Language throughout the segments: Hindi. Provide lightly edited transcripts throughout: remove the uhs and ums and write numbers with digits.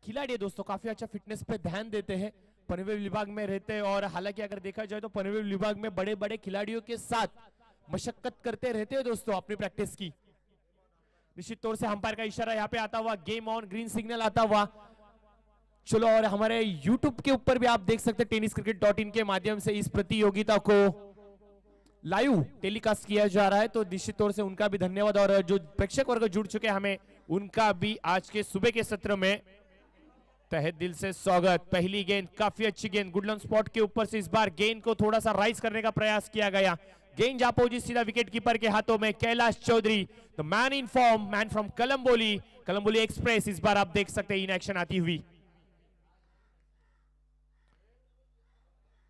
खिलाड़ी है दोस्तों, काफी अच्छा फिटनेस पे ध्यान देते हैं, पनवेल विभाग में रहते हैं। और हालांकि अगर देखा जाए तो पनवेल विभाग में बड़े बड़े खिलाड़ियों के साथ मशक्कत करते रहते हैं दोस्तों अपनी प्रैक्टिस की। निश्चित तौर से अंपायर का इशारा यहाँ पे आता हुआ, गेम ऑन, ग्रीन सिग्नल आता हुआ। चलो, और हमारे YouTube के ऊपर भी आप देख सकते हैं tenniscricket.in के माध्यम से इस प्रतियोगिता को लाइव टेलीकास्ट किया जा रहा है, तो निश्चित तौर से उनका भी धन्यवाद। और जो प्रेक्षक वर्ग जुड़ चुके हैं हमें, उनका भी आज के सुबह के सत्र में तहे दिल से स्वागत। पहली गेंद काफी अच्छी गेंद, गुडलैंड स्पॉट के ऊपर से इस बार गेंद को थोड़ा सा राइज करने का प्रयास किया गया। गेंद जा पहुंची सीधा विकेट कीपर के हाथों में। Kailash Chaudhary, the man in form, man from Kalamboli, Kalamboli express, इस बार आप देख सकते हैं इन एक्शन आती हुई।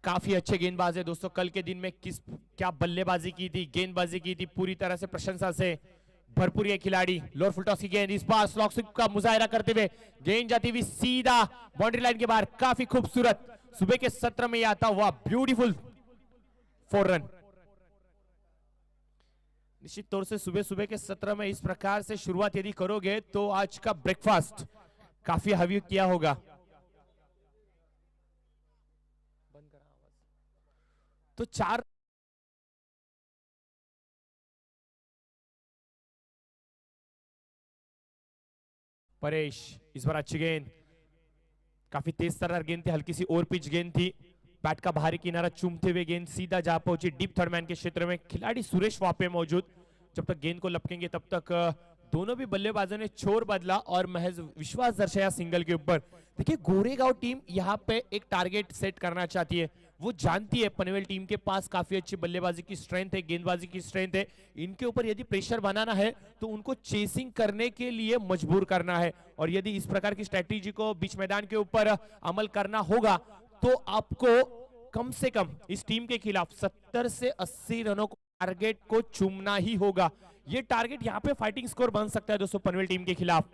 काफी अच्छे गेंदबाज है दोस्तों, कल के दिन में क्या बल्लेबाजी की थी, गेंदबाजी की थी, पूरी तरह से प्रशंसा से भरपूर ये खिलाड़ी। लोअर फुल टॉस की गेंद, इस बार स्लॉग स्विप का मुजाहिरा करते हुए गेंद जाती हुई सीधा बाउंड्री लाइन के बाहर। काफी खूबसूरत सुबह के सत्र में आता हुआ ब्यूटीफुल 4 रन। निश्चित तौर से सुबह सुबह के सत्र में इस प्रकार से शुरुआत यदि करोगे तो आज का ब्रेकफास्ट काफी हेवी किया होगा। तो 4 परेश, इस बार अच्छी गेंद, काफी तेज तर्रार गेंद थी, हल्की सी ओवर पिच गेंद थी। बैट का बाहरी किनारा चूमते हुए गेंद सीधा जा पहुंची डीप थर्ड मैन के क्षेत्र में। खिलाड़ी सुरेश वहां पे मौजूद, जब तक गेंद को लपकेंगे तब तक दोनों भी बल्लेबाजों ने छोर बदला और महज विश्वास दर्शाया सिंगल के ऊपर। देखिए, गोरेगांव टीम यहाँ पे एक टारगेट सेट करना चाहती है। वो जानती है पनवेल टीम के पास काफी अच्छी बल्लेबाजी की स्ट्रेंथ है, गेंदबाजी की स्ट्रेंथ है। इनके ऊपर यदि प्रेशर बनाना है तो उनको चेसिंग करने के लिए मजबूर करना है। और यदि इस प्रकार की स्ट्रेटेजी को बीच मैदान के ऊपर अमल करना होगा तो आपको कम से कम इस टीम के खिलाफ 70 से 80 रनों को टारगेट को चूमना ही होगा। ये टारगेट यहाँ पे फाइटिंग स्कोर बन सकता है दोस्तों पनवेल टीम के खिलाफ।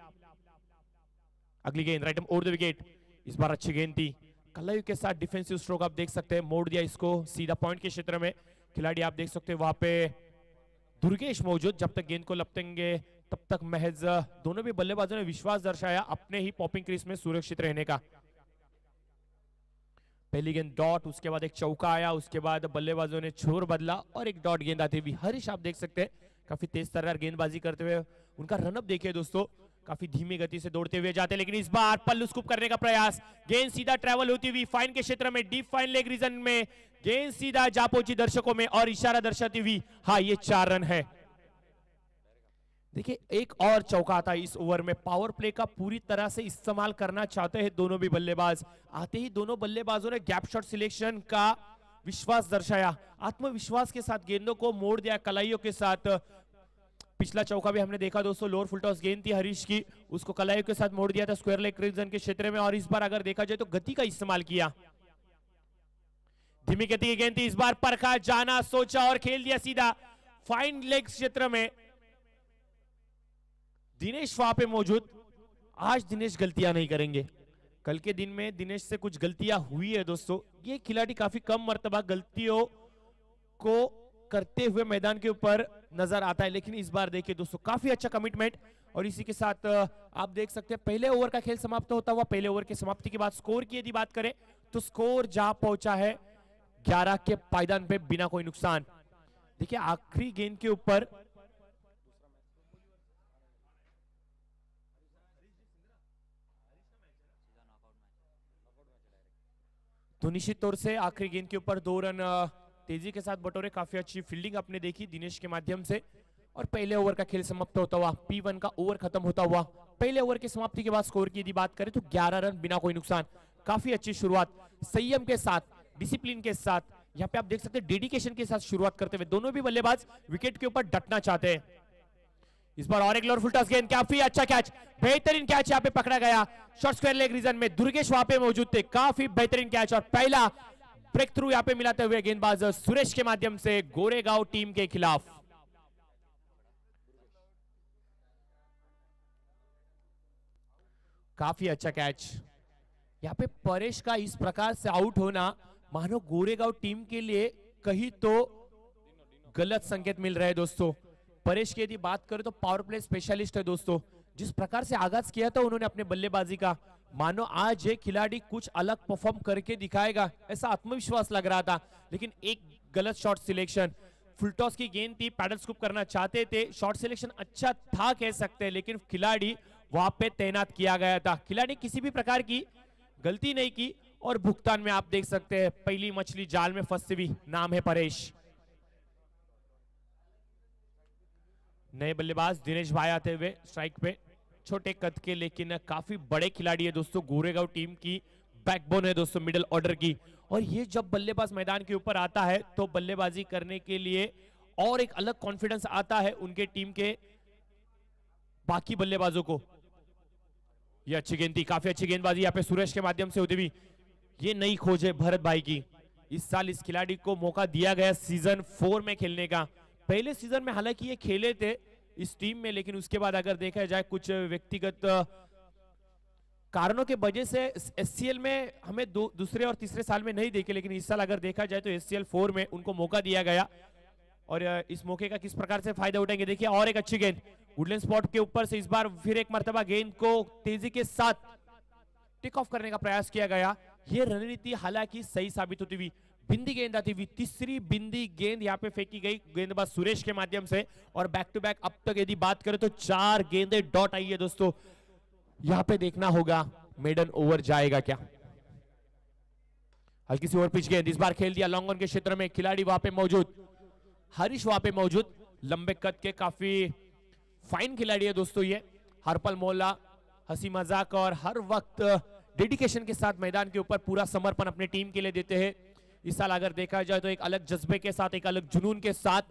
अगली गेंद राइट ओवर द विकेट, इस बार अच्छी गेंद थी, कलायु के साथ डिफेंसिव स्ट्रोक आप देख सकते हैं, मोड़ दिया इसको सीधा पॉइंट के क्षेत्र में। खिलाड़ी आप देख सकते हैं वहां पे दुर्गेश मौजूद, जब तक गेंद को लपटेंगे तब तक महज दोनों भी बल्लेबाजों ने विश्वास दर्शाया अपने ही पॉपिंग क्रीज में सुरक्षित रहने का। पहली गेंद डॉट, उसके बाद एक चौका आया, उसके बाद बल्लेबाजों ने छोर बदला और एक डॉट गेंद आती हुई। हरीश आप देख सकते हैं काफी तेज तर्रार गेंदबाजी करते हुए, उनका रनअप देखिए दोस्तों, काफी धीमी गति से दौड़ते हुए जाते, लेकिन इस बार पल्लू स्कूप करने का प्रयास। गेंद सीधा ट्रैवल होती हुई फाइन के क्षेत्र में, डीप फाइन लेग रीजन में गेंद सीधा जा पहुंची दर्शकों में और इशारा दर्शाती हुई, हाँ ये 4 रन है। देखिए, एक और चौका आता है इस ओवर में। पावर प्ले का पूरी तरह से इस्तेमाल करना चाहते हैं दोनों भी बल्लेबाज। आते ही दोनों बल्लेबाजों ने गैप शॉट सिलेक्शन का विश्वास दर्शाया, आत्मविश्वास के साथ गेंदों को मोड़ दिया कलाइयों के साथ। पिछला चौका भी हमने देखा दोस्तों, लोअर फुल टॉस गेंद थी हरीश की, उसको कलाइयों के साथ मोड़ दिया था स्क्वायर लेग रीजन के क्षेत्र में। और इस बार अगर देखा जाए तो गति का इस्तेमाल किया, धीमी गति की गेंद थी, इस बार परखा, जाना, सोचा और खेल दिया सीधा फाइन लेग क्षेत्र में। दिनेश वहां पे मौजूद, आज दिनेश गलतियां नहीं करेंगे। कल के दिन में दिनेश से कुछ गलतियां हुई है दोस्तों, ये खिलाड़ी काफी कम मर्तबा गलतियों को करते हुए मैदान के ऊपर नजर आता है, लेकिन इस बार देखिए दोस्तों काफी अच्छा कमिटमेंट। और इसी के साथ आप देख सकते हैं पहले ओवर का खेल समाप्त होता हुआ, पहले ओवर की समाप्ति के बाद स्कोर की यदि बात करें तो स्कोर जा पहुंचा है 11 के पायदान पे बिना कोई नुकसान। देखिए, आखिरी गेंद के ऊपर तो निश्चित तौर से आखिरी गेंद के ऊपर 2 रन तेजी के साथ बटोरे। काफी अच्छी फील्डिंग आपने देखी दिनेश के माध्यम से। और पहले ओवर का खेल समाप्त होता हुआ, P1 का ओवर खत्म होता हुआ, पहले ओवर की समाप्ति के बाद स्कोर की यदि बात करें तो 11 रन बिना कोई नुकसान। काफी अच्छी शुरुआत, संयम के साथ, डिसिप्लिन के साथ, यहाँ पे आप देख सकते हैं डेडिकेशन के साथ शुरुआत करते हुए दोनों भी बल्लेबाज विकेट के ऊपर डटना चाहते हैं। इस बार और एक लोअर फुल टॉस गेंद, काफी अच्छा कैच, बेहतरीन कैच यहाँ पे पकड़ा गया शॉर्ट स्क्वायर लेग रीजन में। दुर्गेश वहां पे मौजूद थे, काफी बेहतरीन कैच और पहला ब्रेक थ्रू यहाँ पे मिलाते हुए गेंदबाज सुरेश के माध्यम से गोरेगांव टीम के खिलाफ। काफी अच्छा कैच, यहाँ पे परेश का इस प्रकार से आउट होना मानो गोरेगांव टीम के लिए कहीं तो गलत संकेत मिल रहे हैं दोस्तों। परेश की यदि बात करें तो पावर प्ले स्पेशलिस्ट है दोस्तों, जिस प्रकार से आगाज किया था उन्होंने अपने बल्लेबाजी का, मानो आज ये खिलाड़ी कुछ अलग परफॉर्म करके दिखाएगा, ऐसा आत्मविश्वास लग रहा था। लेकिन एक गलत शॉट सिलेक्शन, फुल टॉस की गेंद थी, पैडल स्कूप करना चाहते थे, शॉट सिलेक्शन अच्छा था कह सकते हैं, लेकिन खिलाड़ी वहां पे तैनात किया गया था। खिलाड़ी किसी भी प्रकार की गलती नहीं की और भुगतान में आप देख सकते हैं पहली मछली जाल में फंसी हुई, नाम है परेश। नए बल्लेबाज दिनेश भाई आते हुए स्ट्राइक पे, छोटे कद के लेकिन काफी बड़े खिलाड़ी है दोस्तों, गोरेगांव टीम की बैकबोन है दोस्तों मिडिल ऑर्डर की। और ये जब बल्लेबाज मैदान के ऊपर आता है तो बल्लेबाजी करने के लिए और एक अलग कॉन्फिडेंस आता है उनके टीम के बाकी बल्लेबाजों को। ये अच्छी गेंद थी, काफी अच्छी गेंदबाजी यहाँ पे सुरेश के माध्यम से होती हुई। ये नई खोज है भरत भाई की, इस साल इस खिलाड़ी को मौका दिया गया सीजन 4 में खेलने का। पहले सीजन में हालांकि ये खेले थे इस टीम में, लेकिन उसके बाद अगर देखा जाए कुछ व्यक्तिगत कारणों के वजह से एससीएल में हमें दूसरे और तीसरे साल में नहीं देखे, लेकिन इस साल अगर देखा जाए तो एससीएल 4 में उनको मौका दिया गया। और इस मौके का किस प्रकार से फायदा उठाएंगे देखिए। और एक अच्छी गेंद वुडलैंड स्पॉट के ऊपर से, इस बार फिर एक मर्तबा गेंद को तेजी के साथ टेक ऑफ करने का प्रयास किया गया। ये रणनीति हालांकि सही साबित होती हुई, बिंदी गेंद आती हुई, तीसरी बिंदी गेंद यहाँ पे फेंकी गई गेंदबाज सुरेश के माध्यम से। और बैक टू बैक अब तक यदि बात करें तो 4 गेंदें डॉट आई है दोस्तों। यहाँ पे देखना होगा मेडन ओवर जाएगा क्या। हल्की सी ओवर पिच गेंद, इस बार खेल दिया लॉन्ग ऑन के क्षेत्र में, खिलाड़ी वहां पे मौजूद, हरीश वहां पे मौजूद, लंबे कद के काफी फाइन खिलाड़ी है दोस्तों ये। हरपल मोहल्ला हंसी मजाक और हर वक्त डेडिकेशन के साथ मैदान के ऊपर पूरा समर्पण अपने टीम के लिए देते हैं। इस साल अगर देखा जाए तो एक अलग जज्बे के साथ, एक अलग जुनून के साथ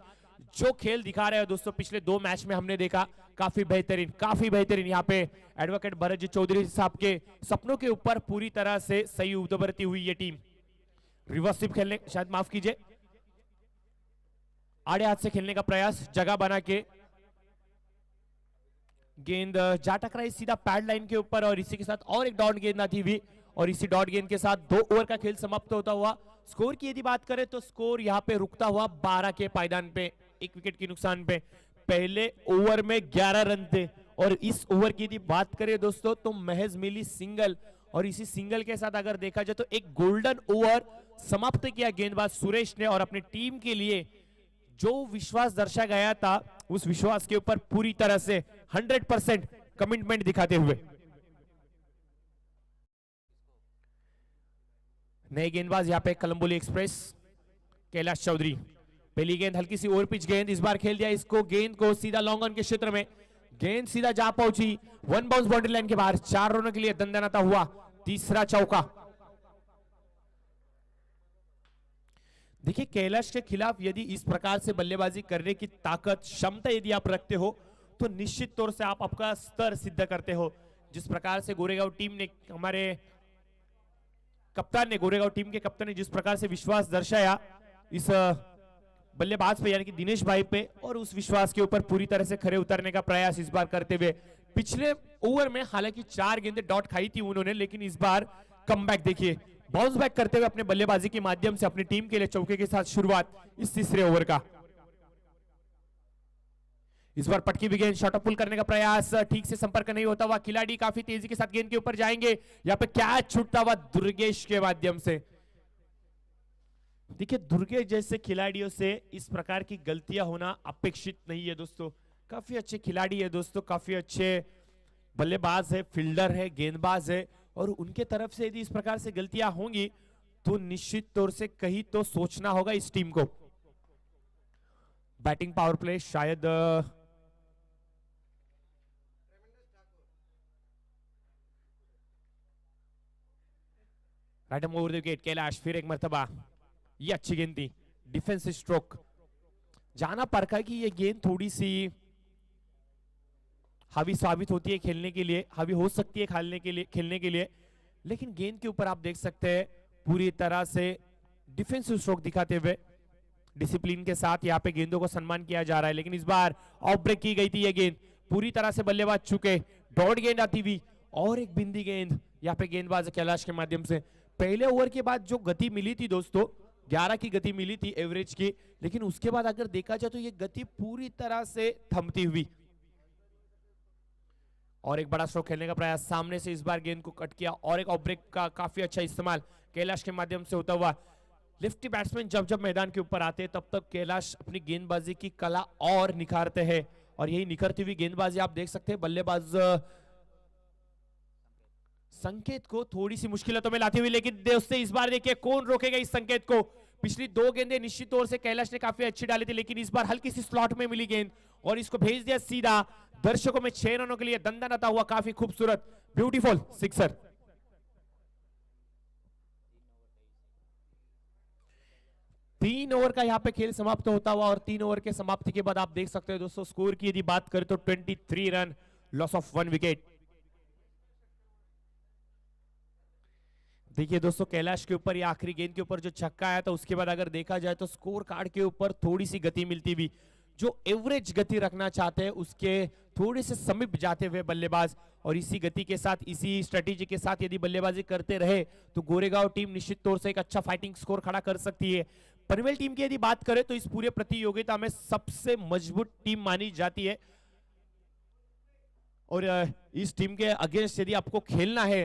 जो खेल दिखा रहे हैं दोस्तों, पिछले 2 मैच में हमने देखा काफी बेहतरीन। यहाँ पे एडवोकेट भरत जी चौधरी साहब के सपनों के ऊपर पूरी तरह से सही उतरती हुई ये टीम। रिवर्स स्विप खेलने, शायद माफ कीजिए, आड़े हाथ से खेलने का प्रयास, जगह बना के गेंद जा टकराई सीधा पैड लाइन के ऊपर। और इसी के साथ और एक डॉट गेंद आती हुई, और इसी डॉट गेंद के साथ 2 ओवर का खेल समाप्त होता हुआ। स्कोर की यदि बात करें तो स्कोर यहां पे रुकता हुआ 12 के पायदान पे, 1 विकेट के नुकसान पे। पहले ओवर में 11 रन थे, और इस ओवर की यदि बात करें दोस्तों तो महज मिली सिंगल। और इसी सिंगल के साथ अगर देखा जाए तो एक गोल्डन ओवर समाप्त किया गेंदबाज सुरेश ने, और अपनी टीम के लिए जो विश्वास दर्शा गया था उस विश्वास के ऊपर पूरी तरह से 100% कमिटमेंट दिखाते हुए। नए गेंदबाज यहाँ पे कोलंबोली एक्सप्रेस कैलाश चौधरी। पहली गेंद हल्की सी ओवर पिच गेंद, इस बार खेल दिया इसको, गेंद को सीधा लॉन्ग ऑन के क्षेत्र में, गेंद सीधा जा पहुंची 1 बाउंस बाउंड्री लाइन के बाहर। 4 रनों के लिए दंदनाता हुआ तीसरा चौका। देखिए कैलाश के खिलाफ यदि इस प्रकार से बल्लेबाजी करने की ताकत, क्षमता यदि आप रखते हो तो निश्चित तौर से आप आपका स्तर सिद्ध करते हो। जिस प्रकार से गोरेगांव टीम ने, हमारे कप्तान ने, गोरेगांव टीम के कप्तान ने जिस प्रकार से विश्वास दर्शाया इस बल्लेबाज पे यानी कि दिनेश भाई पे, और उस विश्वास के ऊपर पूरी तरह से खरे उतरने का प्रयास इस बार करते हुए। पिछले ओवर में हालांकि 4 गेंदें डॉट खाई थी उन्होंने, लेकिन इस बार कमबैक देखिए, बाउंस बैक करते हुए अपने बल्लेबाजी के माध्यम से अपनी टीम के लिए चौके के साथ शुरुआत इस तीसरे ओवर का। इस बार पटकी भी गेंद, शॉर्ट पुल करने का प्रयास, ठीक से संपर्क नहीं होता हुआ, खिलाड़ी काफी तेजी के साथ गेंद के ऊपर जाएंगे। यहाँ पे कैच छूटता हुआ दुर्गेश के माध्यम से। देखिए दुर्गेश जैसे खिलाड़ियों से इस प्रकार की गलतियां होना अपेक्षित नहीं है दोस्तों। काफी अच्छे खिलाड़ी है दोस्तों, काफी अच्छे बल्लेबाज है, फील्डर है, गेंदबाज है, और उनके तरफ से यदि इस प्रकार से गलतियां होंगी तो निश्चित तौर से कहीं तो सोचना होगा इस टीम को। बैटिंग पावर प्ले शायद right over the wicket Kailash, फिर एक मर्तबा ये अच्छी गेंद थी, डिफेंसिव स्ट्रोक। जाना परखा कि ये गेंद थोड़ी सी हावी साबित होती है खेलने के लिए, हावी हो सकती है खेलने के लिए, लेकिन गेंद के ऊपर आप देख सकते हैं पूरी तरह से डिफेंसिव स्ट्रोक दिखाते हुए डिसिप्लिन के साथ यहाँ पे गेंदों को सम्मान किया जा रहा है। लेकिन इस बार ऑफ ब्रेक की गई थी ये गेंद, पूरी तरह से बल्लेबाज चुके, डॉट गेंद आती हुई, और एक बिंदी गेंद यहाँ पे गेंदबाज कैलाश के माध्यम से। पहले ओवर के बाद जो गति मिली थी दोस्तों, 11 की गति मिली थी एवरेज की, लेकिन उसके बाद अगर देखा जाए तो ये गति पूरी तरह से थमती हुई, और एक बड़ा स्ट्रोक खेलने का प्रयास, सामने से इस बार गेंद को कट किया और एक ऑफ ब्रेक का काफी अच्छा इस्तेमाल कैलाश के माध्यम से होता हुआ। लेफ्टी बैट्समैन जब जब मैदान के ऊपर आते हैं तब तक कैलाश अपनी गेंदबाजी की कला और निखारते हैं, और यही निखरती हुई गेंदबाजी आप देख सकते हैं बल्लेबाज संकेत को थोड़ी सी मुश्किलों में लाती हुई। लेकिन दोस्तों इस बार देखिए कौन रोकेगा इस संकेत को। पिछली 2 गेंदें निश्चित तौर से कैलाश ने काफी अच्छी डाली थी, लेकिन इस बार हल्की सी स्लॉट में मिली गेंद और इसको भेज दिया सीधा दर्शकों में 6 रनों के लिए दंदनाता हुआ। काफी खूबसूरत ब्यूटीफुल सिक्सर। 3 ओवर का यहाँ पे खेल समाप्त होता हुआ, और 3 ओवर के समाप्ति के बाद आप देख सकते हैं दोस्तों स्कोर की यदि बात करें तो 23 रन, लॉस ऑफ 1 विकेट। देखिए दोस्तों कैलाश के ऊपर या आखिरी गेंद के ऊपर जो छक्का आया था उसके बाद अगर देखा जाए तो स्कोर कार्ड के ऊपर थोड़ी सी गति मिलती हुई, जो एवरेज गति रखना चाहते हैं उसके थोड़े से समीप जाते हुए बल्लेबाज, और इसी गति के साथ इसी स्ट्रेटेजी के साथ यदि बल्लेबाजी करते रहे तो गोरेगांव टीम निश्चित तौर से एक अच्छा फाइटिंग स्कोर खड़ा कर सकती है। पनवेल टीम की यदि बात करें तो इस पूरे प्रतियोगिता में सबसे मजबूत टीम मानी जाती है, और इस टीम के अगेंस्ट यदि आपको खेलना है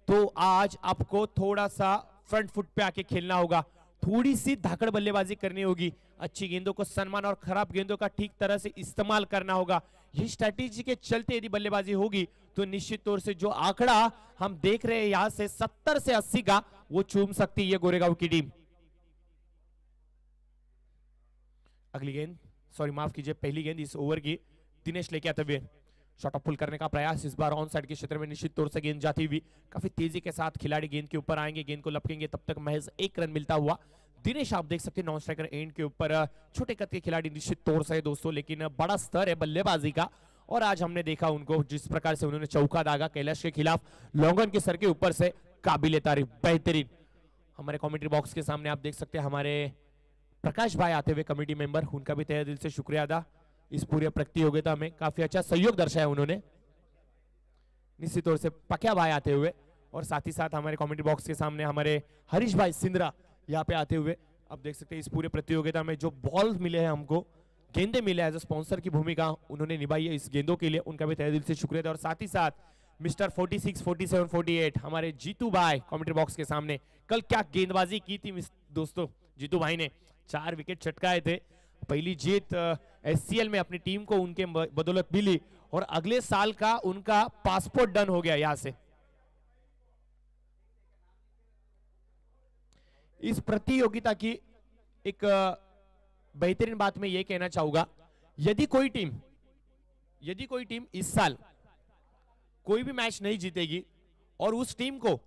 तो आज आपको थोड़ा सा फ्रंट फुट पे आके खेलना होगा, थोड़ी सी धाकड़ बल्लेबाजी करनी होगी, अच्छी गेंदों को सम्मान और खराब गेंदों का ठीक तरह से इस्तेमाल करना होगा। ये स्ट्रैटेजी के चलते यदि बल्लेबाजी होगी तो निश्चित तौर से जो आंकड़ा हम देख रहे हैं यहां से 70 से 80 का वो चूम सकती है गोरेगांव की टीम। अगली गेंद, सॉरी माफ कीजिए, पहली गेंद इस ओवर की दिनेश लेके आते हुए शॉट ऑफ पुल करने का प्रयास, इस बार ऑन साइड के क्षेत्र में निश्चित तौर से गेंद जाती हुई, काफी तेजी के साथ खिलाड़ी गेंद के ऊपर आएंगे, गेंद को लपकेंगे, तब तक महज 1 रन मिलता हुआ। दिनेश आप देख सकते हैं नॉन स्ट्राइकर एंड के ऊपर, छोटे कद के खिलाड़ी निश्चित तौर से दोस्तों, लेकिन बड़ा स्तर है बल्लेबाजी का, और आज हमने देखा उनको जिस प्रकार से उन्होंने चौका दागा कैलाश के खिलाफ लॉन्गन के सर के ऊपर से, काबिले तारीफ, बेहतरीन। हमारे कॉमेंट्री बॉक्स के सामने आप देख सकते हैं हमारे प्रकाश भाई आते हुए कमेटी मेंबर, उनका भी तहे दिल से शुक्रिया अदा। इस पूरे प्रतियोगिता में काफी अच्छा सहयोग दर्शाया उन्होंने, निश्चित तौर से पक्या भाई आते हुए, और साथ ही साथ हमारे कमेंट्री बॉक्स के सामने हमारे हरीश भाई सिंद्रा यहाँ पे आते हुए। आप देख सकते हैं इस पूरे प्रतियोगिता में जो बॉल मिले हैं हमको, गेंदे मिले एज स्पॉन्सर की भूमिका उन्होंने निभाई है इस गेंदों के लिए, उनका भी तहे दिल से शुक्रिया। और साथ ही साथ मिस्टर 46, 47, 48 हमारे जीतू भाई कमेंट्री बॉक्स के सामने, कल क्या गेंदबाजी की थी दोस्तों, जीतू भाई ने 4 विकेट चटकाए थे। पहली जीत एससीएल में अपनी टीम को उनके बदौलत मिली, और अगले साल का उनका पासपोर्ट डन हो गया यहां से। इस प्रतियोगिता की एक बेहतरीन बात मैं ये कहना चाहूंगा, यदि कोई टीम इस साल कोई भी मैच नहीं जीतेगी और उस टीम को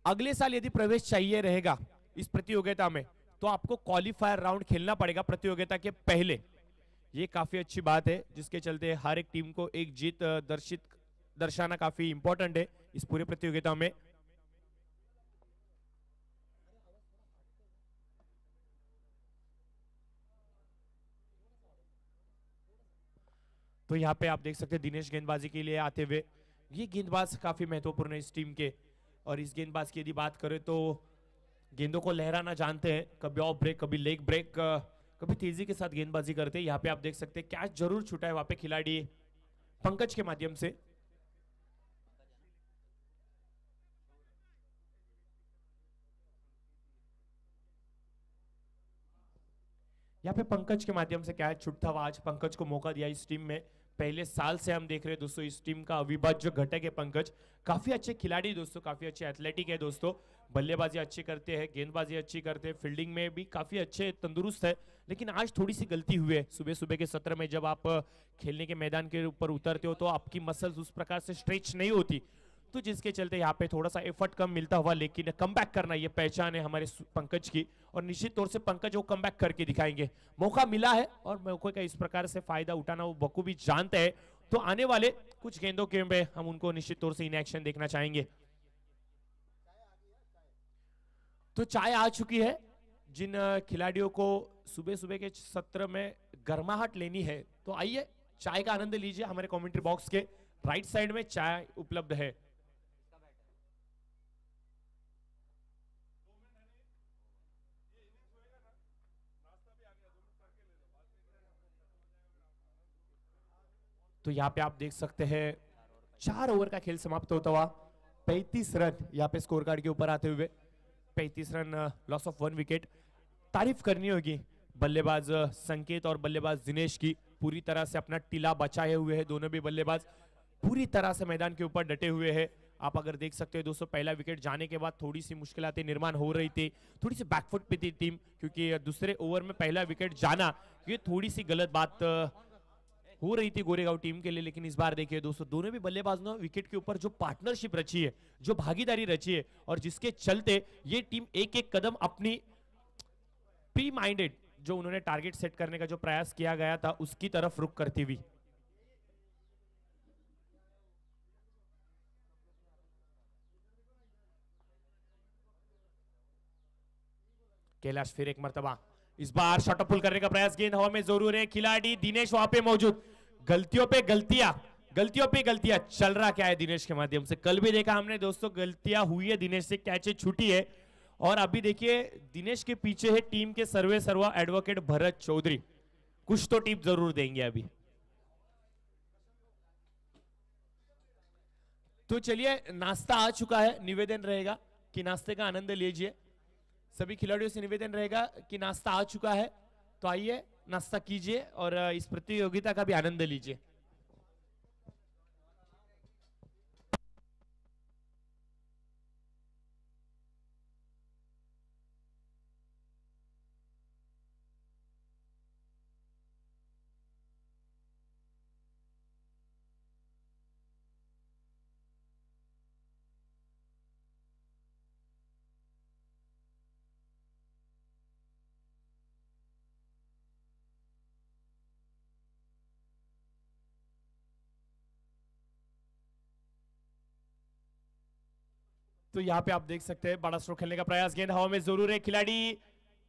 अगले साल यदि प्रवेश चाहिए रहेगा इस प्रतियोगिता में, तो आपको क्वालिफायर राउंड खेलना पड़ेगा प्रतियोगिता के पहले। ये काफी अच्छी बात है, जिसके चलते हर एक टीम को एक जीत दर्शाना काफी इंपॉर्टेंट है इस पूरे प्रतियोगिता में। तो यहाँ पे आप देख सकते हैं दिनेश गेंदबाजी के लिए आते हुए, ये गेंदबाज काफी महत्वपूर्ण है इस टीम के, और इस गेंदबाज की यदि बात करें तो गेंदों को लहराना जानते हैं, कभी ऑफ ब्रेक, कभी लेग ब्रेक, कभी तेजी के साथ गेंदबाजी करते हैं। यहाँ पे आप देख सकते हैं कैच जरूर छूटा है वहां पे खिलाड़ी पंकज के माध्यम से, यहाँ पे पंकज के माध्यम से कैच छूटता हुआ आज पंकज को मौका दिया इस टीम में। पहले साल से हम देख रहे हैं दोस्तों इस टीम का अविभाज्य घटक है पंकज, काफी अच्छे खिलाड़ी दोस्तों, काफी अच्छे एथलेटिक है दोस्तों, बल्लेबाजी अच्छी करते हैं, गेंदबाजी अच्छी करते हैं, फील्डिंग में भी काफी अच्छे तंदुरुस्त है। लेकिन आज थोड़ी सी गलती हुई है, सुबह सुबह के सत्र में जब आप खेलने के मैदान के ऊपर उतरते हो तो आपकी मसल्स उस प्रकार से स्ट्रेच नहीं होती, तो जिसके चलते यहाँ पे थोड़ा सा एफर्ट कम मिलता हुआ, लेकिन कमबैक करना ये पहचान है हमारे पंकज की, और निश्चित तौर से पंकज वो कमबैक करके दिखाएंगे। मौका मिला है और मौके का इस प्रकार से फायदा उठाना वो बखूबी जानते हैं, तो आने वाले कुछ गेंदों के में हम उनको निश्चित तौर से इन एक्शन देखना चाहेंगे। तो चाय आ चुकी है, जिन खिलाड़ियों को सुबह सुबह के सत्र में गर्माहट लेनी है तो आइए चाय का आनंद लीजिए, हमारे कमेंट्री बॉक्स के राइट साइड में चाय उपलब्ध है। तो यहाँ पे आप देख सकते हैं 4 ओवर का खेल समाप्त होता हुआ 35 रन यहाँ पे स्कोर कार्ड के ऊपर आते हुए 35 रन, लॉस ऑफ 1 विकेट। तारीफ करनी होगी बल्लेबाज संकेत और बल्लेबाज दिनेश की, पूरी तरह से अपना टिला बचाए हुए हैं दोनों भी बल्लेबाज, पूरी तरह से मैदान के ऊपर डटे हुए हैं। आप अगर देख सकते हो दोस्तों, पहला विकेट जाने के बाद थोड़ी सी मुश्किलातें निर्माण हो रही थी, थोड़ी सी बैकफुट पे थी टीम, क्योंकि दूसरे ओवर में पहला विकेट जाना ये थोड़ी सी गलत बात हो रही थी गोरेगांव टीम के लिए। लेकिन इस बार देखिए दोस्तों, दोनों भी बल्लेबाजों ने विकेट के ऊपर जो पार्टनरशिप रची है, जो भागीदारी रची है, और जिसके चलते ये टीम एक एक कदम अपनी प्री माइंडेड जो उन्होंने टारगेट सेट करने का जो प्रयास किया गया था उसकी तरफ रुख करती हुई। कैलाश फिर एक मर्तबा इस बार शॉट पुल करने का प्रयास, गेंद हवा में जरूर है, खिलाड़ी दिनेश वहां पे मौजूद, गलतियों पे गलतियां चल रहा क्या है दिनेश के माध्यम से। कल भी देखा हमने दोस्तों, गलतियां हुई है दिनेश से, कैचे छूटी है, और अभी देखिए दिनेश के पीछे है टीम के सर्वे सर्वा एडवोकेट भरत चौधरी, कुछ तो टिप जरूर देंगे अभी। तो चलिए, नाश्ता आ चुका है, निवेदन रहेगा कि नाश्ते का आनंद लीजिए। सभी खिलाड़ियों से निवेदन रहेगा कि नाश्ता आ चुका है, तो आइए नाश्ता कीजिए और इस प्रतियोगिता का भी आनंद लीजिए। तो यहाँ पे आप देख सकते हैं बड़ा स्ट्रोक खेलने का प्रयास, गेंद हवा में जरूर है, खिलाड़ी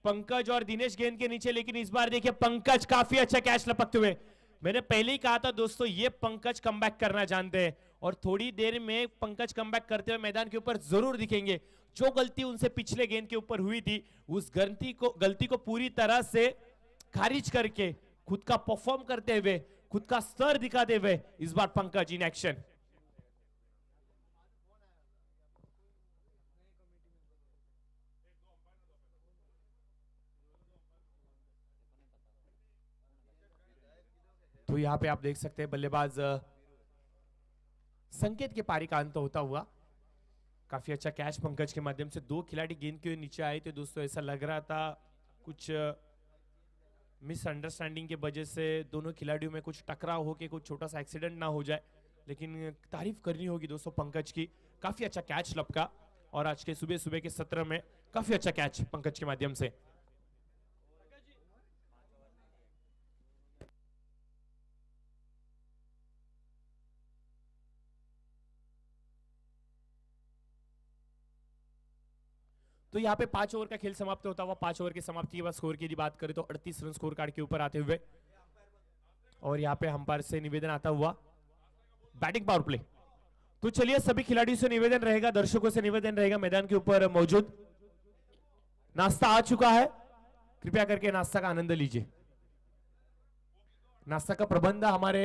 पंकज और दिनेश गेंद के नीचे, लेकिन इस बार देखिए पंकज काफी अच्छा कैच लपकते हुए। मैंने पहले ही कहा था दोस्तों, ये पंकज कमबैक करना जानते हैं, और थोड़ी देर में पंकज कमबैक करते हुए मैदान के ऊपर जरूर दिखेंगे। जो गलती उनसे पिछले गेंद के ऊपर हुई थी, उस गलती को पूरी तरह से खारिज करके खुद का परफॉर्म करते हुए, खुद का स्तर दिखाते हुए इस बार पंकज इन एक्शन। तो यहां पे आप देख सकते हैं बल्लेबाज संकेत के पारी का अंत होता हुआ, काफी अच्छा कैच पंकज के माध्यम से। दो खिलाड़ी गेंद के नीचे आए थे दोस्तों, ऐसा लग रहा था कुछ मिसअंडरस्टैंडिंग के वजह से दोनों खिलाड़ियों में कुछ टकराव हो के कुछ छोटा सा एक्सीडेंट ना हो जाए, लेकिन तारीफ करनी होगी दोस्तों पंकज की, काफी अच्छा कैच लपका, और आज के सुबह सुबह के सत्र में काफी अच्छा कैच पंकज के माध्यम से। तो यहाँ पे 5 ओवर का खेल समाप्त होता हुआ, 5 ओवर की समाप्ति के बाद स्कोर की यदि बात करें तो 38 रन स्कोर कार्ड के ऊपर आते हुए, और यहाँ पे अंपायर से निवेदन आता हुआ बैटिंग पावर प्ले। तो चलिए, सभी खिलाड़ियों से निवेदन रहेगा, दर्शकों से निवेदन रहेगा, मैदान के ऊपर मौजूद नाश्ता आ चुका है, कृपया करके नाश्ता का आनंद लीजिए। नाश्ता का प्रबंध हमारे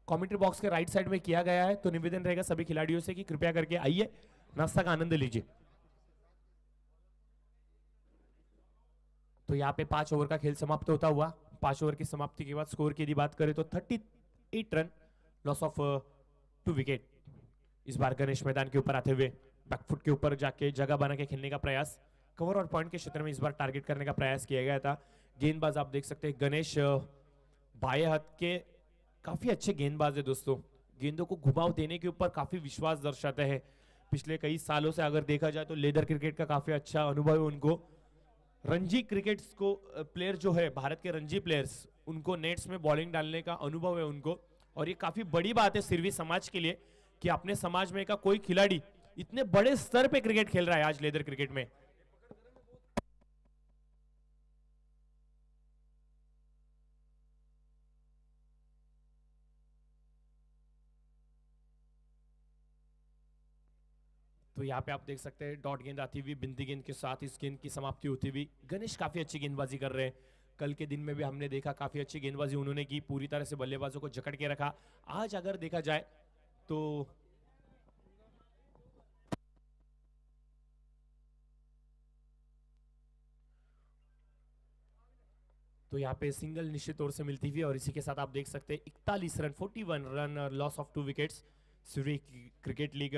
कमेंट्री बॉक्स के राइट साइड में किया गया है, तो निवेदन रहेगा सभी खिलाड़ियों से कि कृपया करके आइए, नाश्ता का आनंद लीजिए। तो यहाँ पे 5 ओवर का खेल समाप्त होता हुआ, 5 ओवर की समाप्ति के बाद स्कोर की यदि बात करें तो 38 रन, लॉस ऑफ 2 विकेट। इस बार गणेश मैदान के ऊपर आते हुए बैकफुट के ऊपर जाके जगह बना के खेलने का प्रयास, कवर और पॉइंट के क्षेत्र में इस बार टारगेट करने का प्रयास किया गया था। गेंदबाज आप देख सकते हैं गणेश बाएं हाथ के काफी अच्छे गेंदबाज है दोस्तों, गेंदों को घुमाव देने के ऊपर काफी विश्वास दर्शाते हैं। पिछले कई सालों से अगर देखा जाए तो लेदर क्रिकेट का काफी अच्छा अनुभव है उनको। रणजी क्रिकेट को प्लेयर जो है, भारत के रणजी प्लेयर्स, उनको नेट्स में बॉलिंग डालने का अनुभव है उनको, और ये काफी बड़ी बात है सिरवी समाज के लिए कि अपने समाज में का कोई खिलाड़ी इतने बड़े स्तर पे क्रिकेट खेल रहा है आज लेदर क्रिकेट में। तो यहाँ पे आप देख सकते हैं डॉट गेंद आती हुई, बिंदी गेंद के साथ इस गेंद की समाप्ति होती हुई। गणेश काफी अच्छी गेंदबाजी कर रहे हैं, कल के दिन में भी हमने देखा काफी अच्छी गेंदबाजी उन्होंने की, पूरी तरह से बल्लेबाजों को जकड़ के रखा। आज अगर देखा जाए तो यहाँ पे सिंगल निश्चित तौर से मिलती हुई, और इसी के साथ आप देख सकते हैं 41 run, 41 run, loss of 2 wickets, Surya cricket league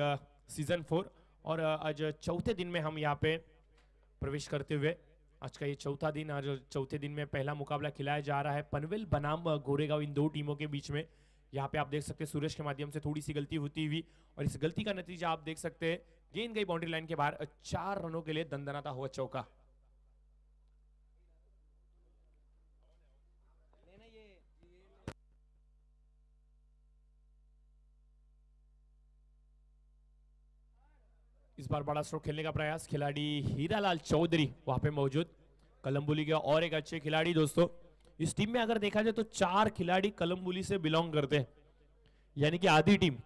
season 4। और आज चौथे दिन में हम यहाँ पे प्रवेश करते हुए, आज का ये चौथा दिन, आज चौथे दिन में पहला मुकाबला खिलाया जा रहा है पनवेल बनाम गोरेगांव, इन दो टीमों के बीच में। यहाँ पे आप देख सकते हैं सूरज के माध्यम से थोड़ी सी गलती होती हुई, और इस गलती का नतीजा आप देख सकते हैं, गेंद गई बाउंड्री लाइन के बाहर, 4 रनों के लिए दंदनाता हुआ चौका। इस बार बड़ा स्ट्रोक खेलने का प्रयास, खिलाड़ी हीरालाल चौधरी वहां पे मौजूद, कलम्बुली के और एक अच्छे खिलाड़ी। दोस्तों इस टीम में अगर देखा जाए तो 4 खिलाड़ी कलम्बुली से बिलोंग करते हैं, यानी कि आधी टीम,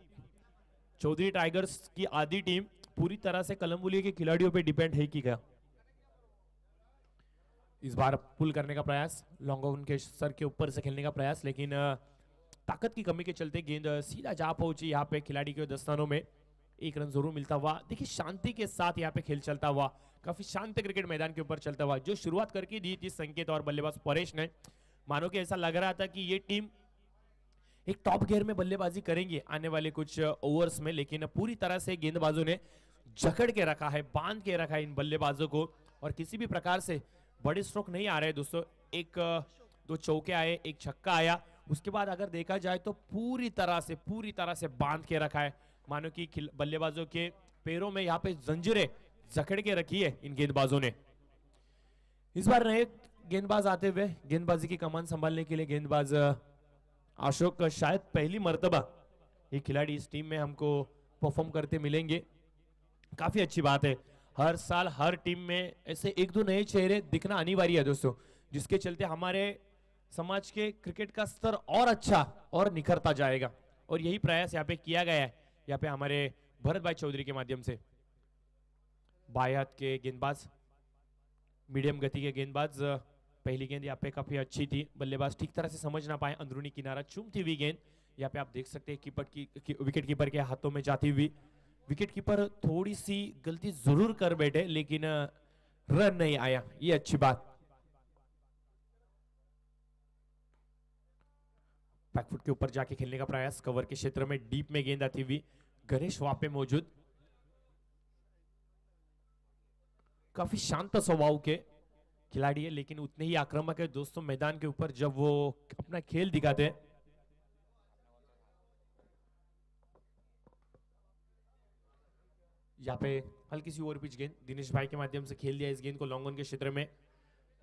चौधरी टाइगर्स की आधी टीम पूरी तरह से कलम्बुली के खिलाड़ियों पे डिपेंड है कि क्या। इस बार पुल करने का प्रयास, लॉन्ग ऑन के सर के ऊपर से खेलने का प्रयास, लेकिन ताकत की कमी के चलते गेंद सीधा जा पहुंची यहाँ पे खिलाड़ी के दस्तानों में। 1 रन जरूर मिलता हुआ, देखिए शांति के साथ यहाँ पे खेल चलता हुआ, काफी शांत क्रिकेट मैदान के ऊपर चलता हुआ। जो शुरुआत करके दी थी संकेत और बल्लेबाज परेश ने, मानो कि ऐसा लग रहा था कि ये टीम एक टॉप गियर में बल्लेबाजी करेंगे आने वाले कुछ ओवर्स में, लेकिन पूरी तरह से गेंदबाजों ने जकड़ के रखा है, बांध के रखा है इन बल्लेबाजों को, और किसी भी प्रकार से बड़े स्ट्रोक नहीं आ रहे दोस्तों। 1-2 चौके आए, 1 छक्का आया, उसके बाद अगर देखा जाए तो पूरी तरह से बांध के रखा है, मानो कि बल्लेबाजों के पैरों में यहाँ पे जंजीरें जकड़ के रखी है इन गेंदबाजों ने। इस बार नए गेंदबाज आते हुए, गेंदबाजी की कमान संभालने के लिए गेंदबाज अशोक, शायद पहली मर्तबा ये खिलाड़ी इस टीम में हमको परफॉर्म करते मिलेंगे, काफी अच्छी बात है। हर साल हर टीम में ऐसे 1-2 नए चेहरे दिखना अनिवार्य है दोस्तों, जिसके चलते हमारे समाज के क्रिकेट का स्तर और अच्छा और निखरता जाएगा, और यही प्रयास यहाँ पे किया गया है, यहाँ पे हमारे भरत भाई चौधरी के माध्यम से। बाएं हाथ के गेंदबाज, मीडियम गति के गेंदबाज, पहली गेंद यहाँ पे काफी अच्छी थी, बल्लेबाज ठीक तरह से समझ ना पाए, अंदरूनी किनारा चूमती हुई गेंद यहाँ पे आप देख सकते हैं विकेट कीपर के हाथों में जाती हुई। विकेट कीपर थोड़ी सी गलती जरूर कर बैठे, लेकिन रन नहीं आया, ये अच्छी बात। बैकफुट के ऊपर जाके खेलने का प्रयास, कवर के क्षेत्र में डीप में गेंद आती हुई, गणेश वहां पे मौजूद, काफी शांत स्वभाव के खिलाड़ी है, लेकिन उतने ही आक्रामक है दोस्तों मैदान के ऊपर जब वो अपना खेल दिखाते हैं। यहाँ पे हल्की सी ओवर पिच गेंद दिनेश भाई के माध्यम से खेल दिया इस गेंद को लॉन्ग ऑन के क्षेत्र में।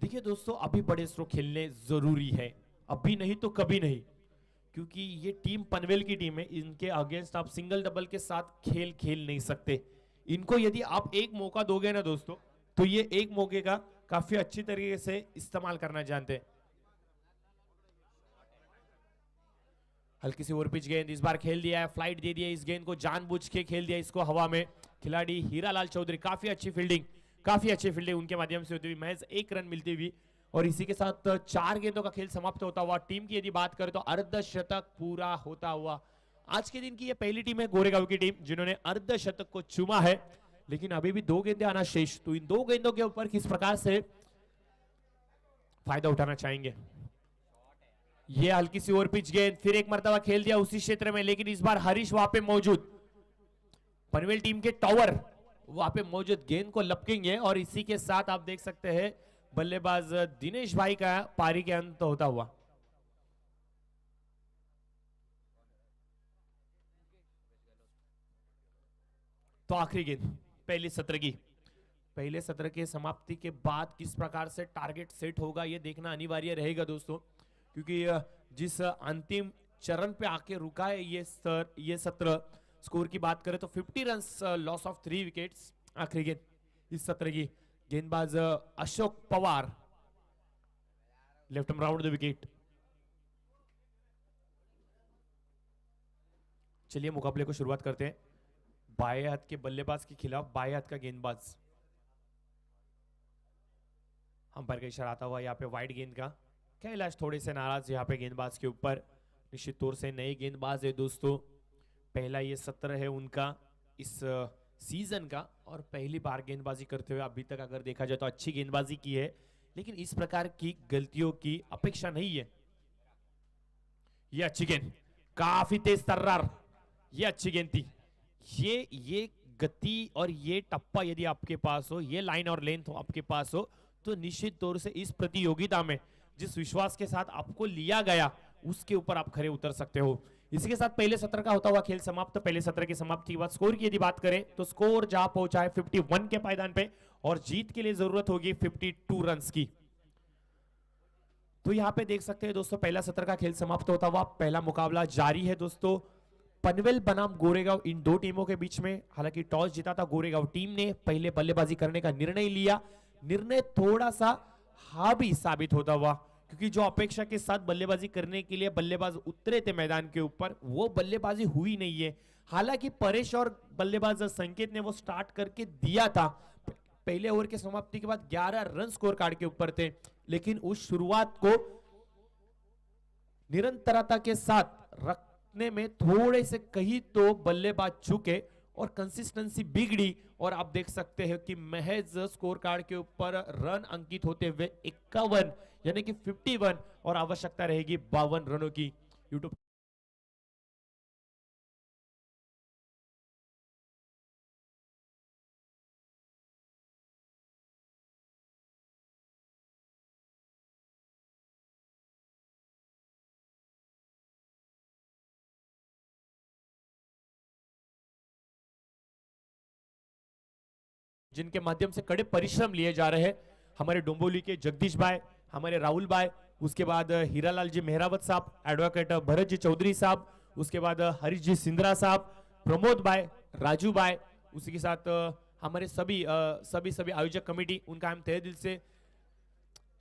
देखिए दोस्तों अभी बड़े स्ट्रोक खेलने जरूरी है, अभी नहीं तो कभी नहीं, क्योंकि ये टीम पनवेल की टीम है, इनके अगेंस्ट आप सिंगल डबल के साथ खेल नहीं सकते। इनको यदि आप एक मौका दोगे ना दोस्तों, तो ये एक मौके का काफी अच्छी तरीके से इस्तेमाल करना जानते हैं। हल्की सी ओवर पिच गेंद इस बार खेल दिया है, फ्लाइट दे दिया इस गेंद को, जानबूझ के खेल दिया इसको हवा में। खिलाड़ी हीरालाल चौधरी, काफी अच्छी फील्डिंग उनके माध्यम से होती हुई, महज 1 रन मिलती हुई, और इसी के साथ 4 गेंदों का खेल समाप्त होता हुआ। टीम की यदि बात करें तो अर्धशतक पूरा होता हुआ, आज के दिन की ये पहली टीम है गोरेगांव की टीम जिन्होंने अर्धशतक को चुमा है, लेकिन अभी भी 2 गेंदें आना शेष, तो इन 2 गेंदों के ऊपर किस प्रकार से फायदा उठाना चाहेंगे। ये हल्की सी ओवर पिच गेंद, फिर एक मर्तबा खेल दिया उसी क्षेत्र में, लेकिन इस बार हरीश वहां पे मौजूद, पनवेल टीम के टॉवर वहां पे मौजूद, गेंद को लपकेंगे, और इसी के साथ आप देख सकते हैं बल्लेबाज दिनेश भाई का पारी के अंत होता हुआ। तो आखिरी गेंद पहले सत्र के समाप्ति के बाद किस प्रकार से टारगेट सेट होगा ये देखना अनिवार्य रहेगा दोस्तों, क्योंकि जिस अंतिम चरण पे आके रुका है ये सत्र, स्कोर की बात करें तो 50 रन, लॉस ऑफ 3 विकेट्स। आखिरी गेंद इस सत्र की, गेंदबाज Ashok Pawar, left arm round the wicket. चलिए मुकाबले को शुरुआत करते हैं। बाएं हाथ के बल्लेबाज के खिलाफ बाएं हाथ का गेंदबाज, अंपायर का इशारा आता हुआ यहाँ पे वाइड गेंद का। कैलाश थोड़े से नाराज यहाँ पे गेंदबाज के ऊपर, निश्चित तौर से नए गेंदबाज है दोस्तों, पहला ये सत्र है उनका इस सीजन का, और पहली बार गेंदबाजी करते हुए अभी तक अगर देखा जाए तो अच्छी गेंदबाजी की है, लेकिन इस प्रकार की गलतियों की अपेक्षा नहीं है। ये अच्छी गेंद, काफी तेज तर्रार, ये अच्छी गेंद थी। ये गति और ये टप्पा यदि आपके पास हो, ये लाइन और लेंथ हो आपके पास हो, तो निश्चित तौर से इस प्रतियोगिता में जिस विश्वास के साथ आपको लिया गया उसके ऊपर आप खरे उतर सकते हो। इसी के साथ पहले सत्र का होता हुआ खेल समाप्त। पहले सत्र की समाप्ति के बाद स्कोर की यदि बात करें तो स्कोर जा पहुंचा है 51 के पायदान पे, और जीत के लिए जरूरत होगी 52 रन की। तो यहां पे देख सकते हैं दोस्तों, पहला सत्र का खेल समाप्त होता हुआ, पहला मुकाबला जारी है दोस्तों, पनवेल बनाम गोरेगांव इन दो टीमों के बीच में। हालांकि टॉस जीता था गोरेगांव टीम ने, पहले बल्लेबाजी करने का निर्णय लिया। निर्णय थोड़ा सा हावी साबित होता हुआ, क्योंकि जो अपेक्षा के साथ बल्लेबाजी करने के लिए बल्लेबाज उतरे थे मैदान के ऊपर, वो बल्लेबाजी हुई नहीं है। हालांकि परेश और बल्लेबाज संकेत ने वो स्टार्ट करके दिया था, पहले ओवर के समाप्ति के बाद 11 रन स्कोर कार्ड के ऊपर थे, लेकिन उस शुरुआत को निरंतरता के साथ रखने में थोड़े से कहीं तो बल्लेबाज चुके और कंसिस्टेंसी बिगड़ी, और आप देख सकते हैं कि महज स्कोर कार्ड के ऊपर रन अंकित होते हुए 51 यानी कि 51, और आवश्यकता रहेगी 52 रनों की। यूट्यूब जिनके माध्यम से कड़े परिश्रम लिए जा रहे हैं, हमारे डोंबोली के जगदीश भाई, हमारे राहुल भाई, उसके बाद हीरालाल जी मेहरावत साहब, एडवोकेट भरत जी चौधरी साहब, उसके बाद हरीश जी सिंद्रा साहब, प्रमोद भाई, राजू भाई, उसी के साथ हमारे सभी आयोजक कमेटी, उनका हम तहे दिल से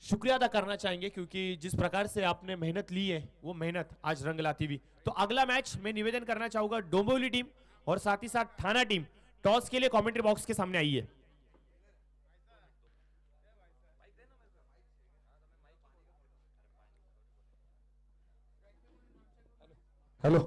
शुक्रिया अदा करना चाहेंगे, क्योंकि जिस प्रकार से आपने मेहनत ली है वो मेहनत आज रंग लाती हुई। तो अगला मैच मैं निवेदन करना चाहूंगा डोंबिवली टीम और साथ ही साथ थाना टीम, टॉस के लिए कमेंट्री बॉक्स के सामने आई है। हेलो।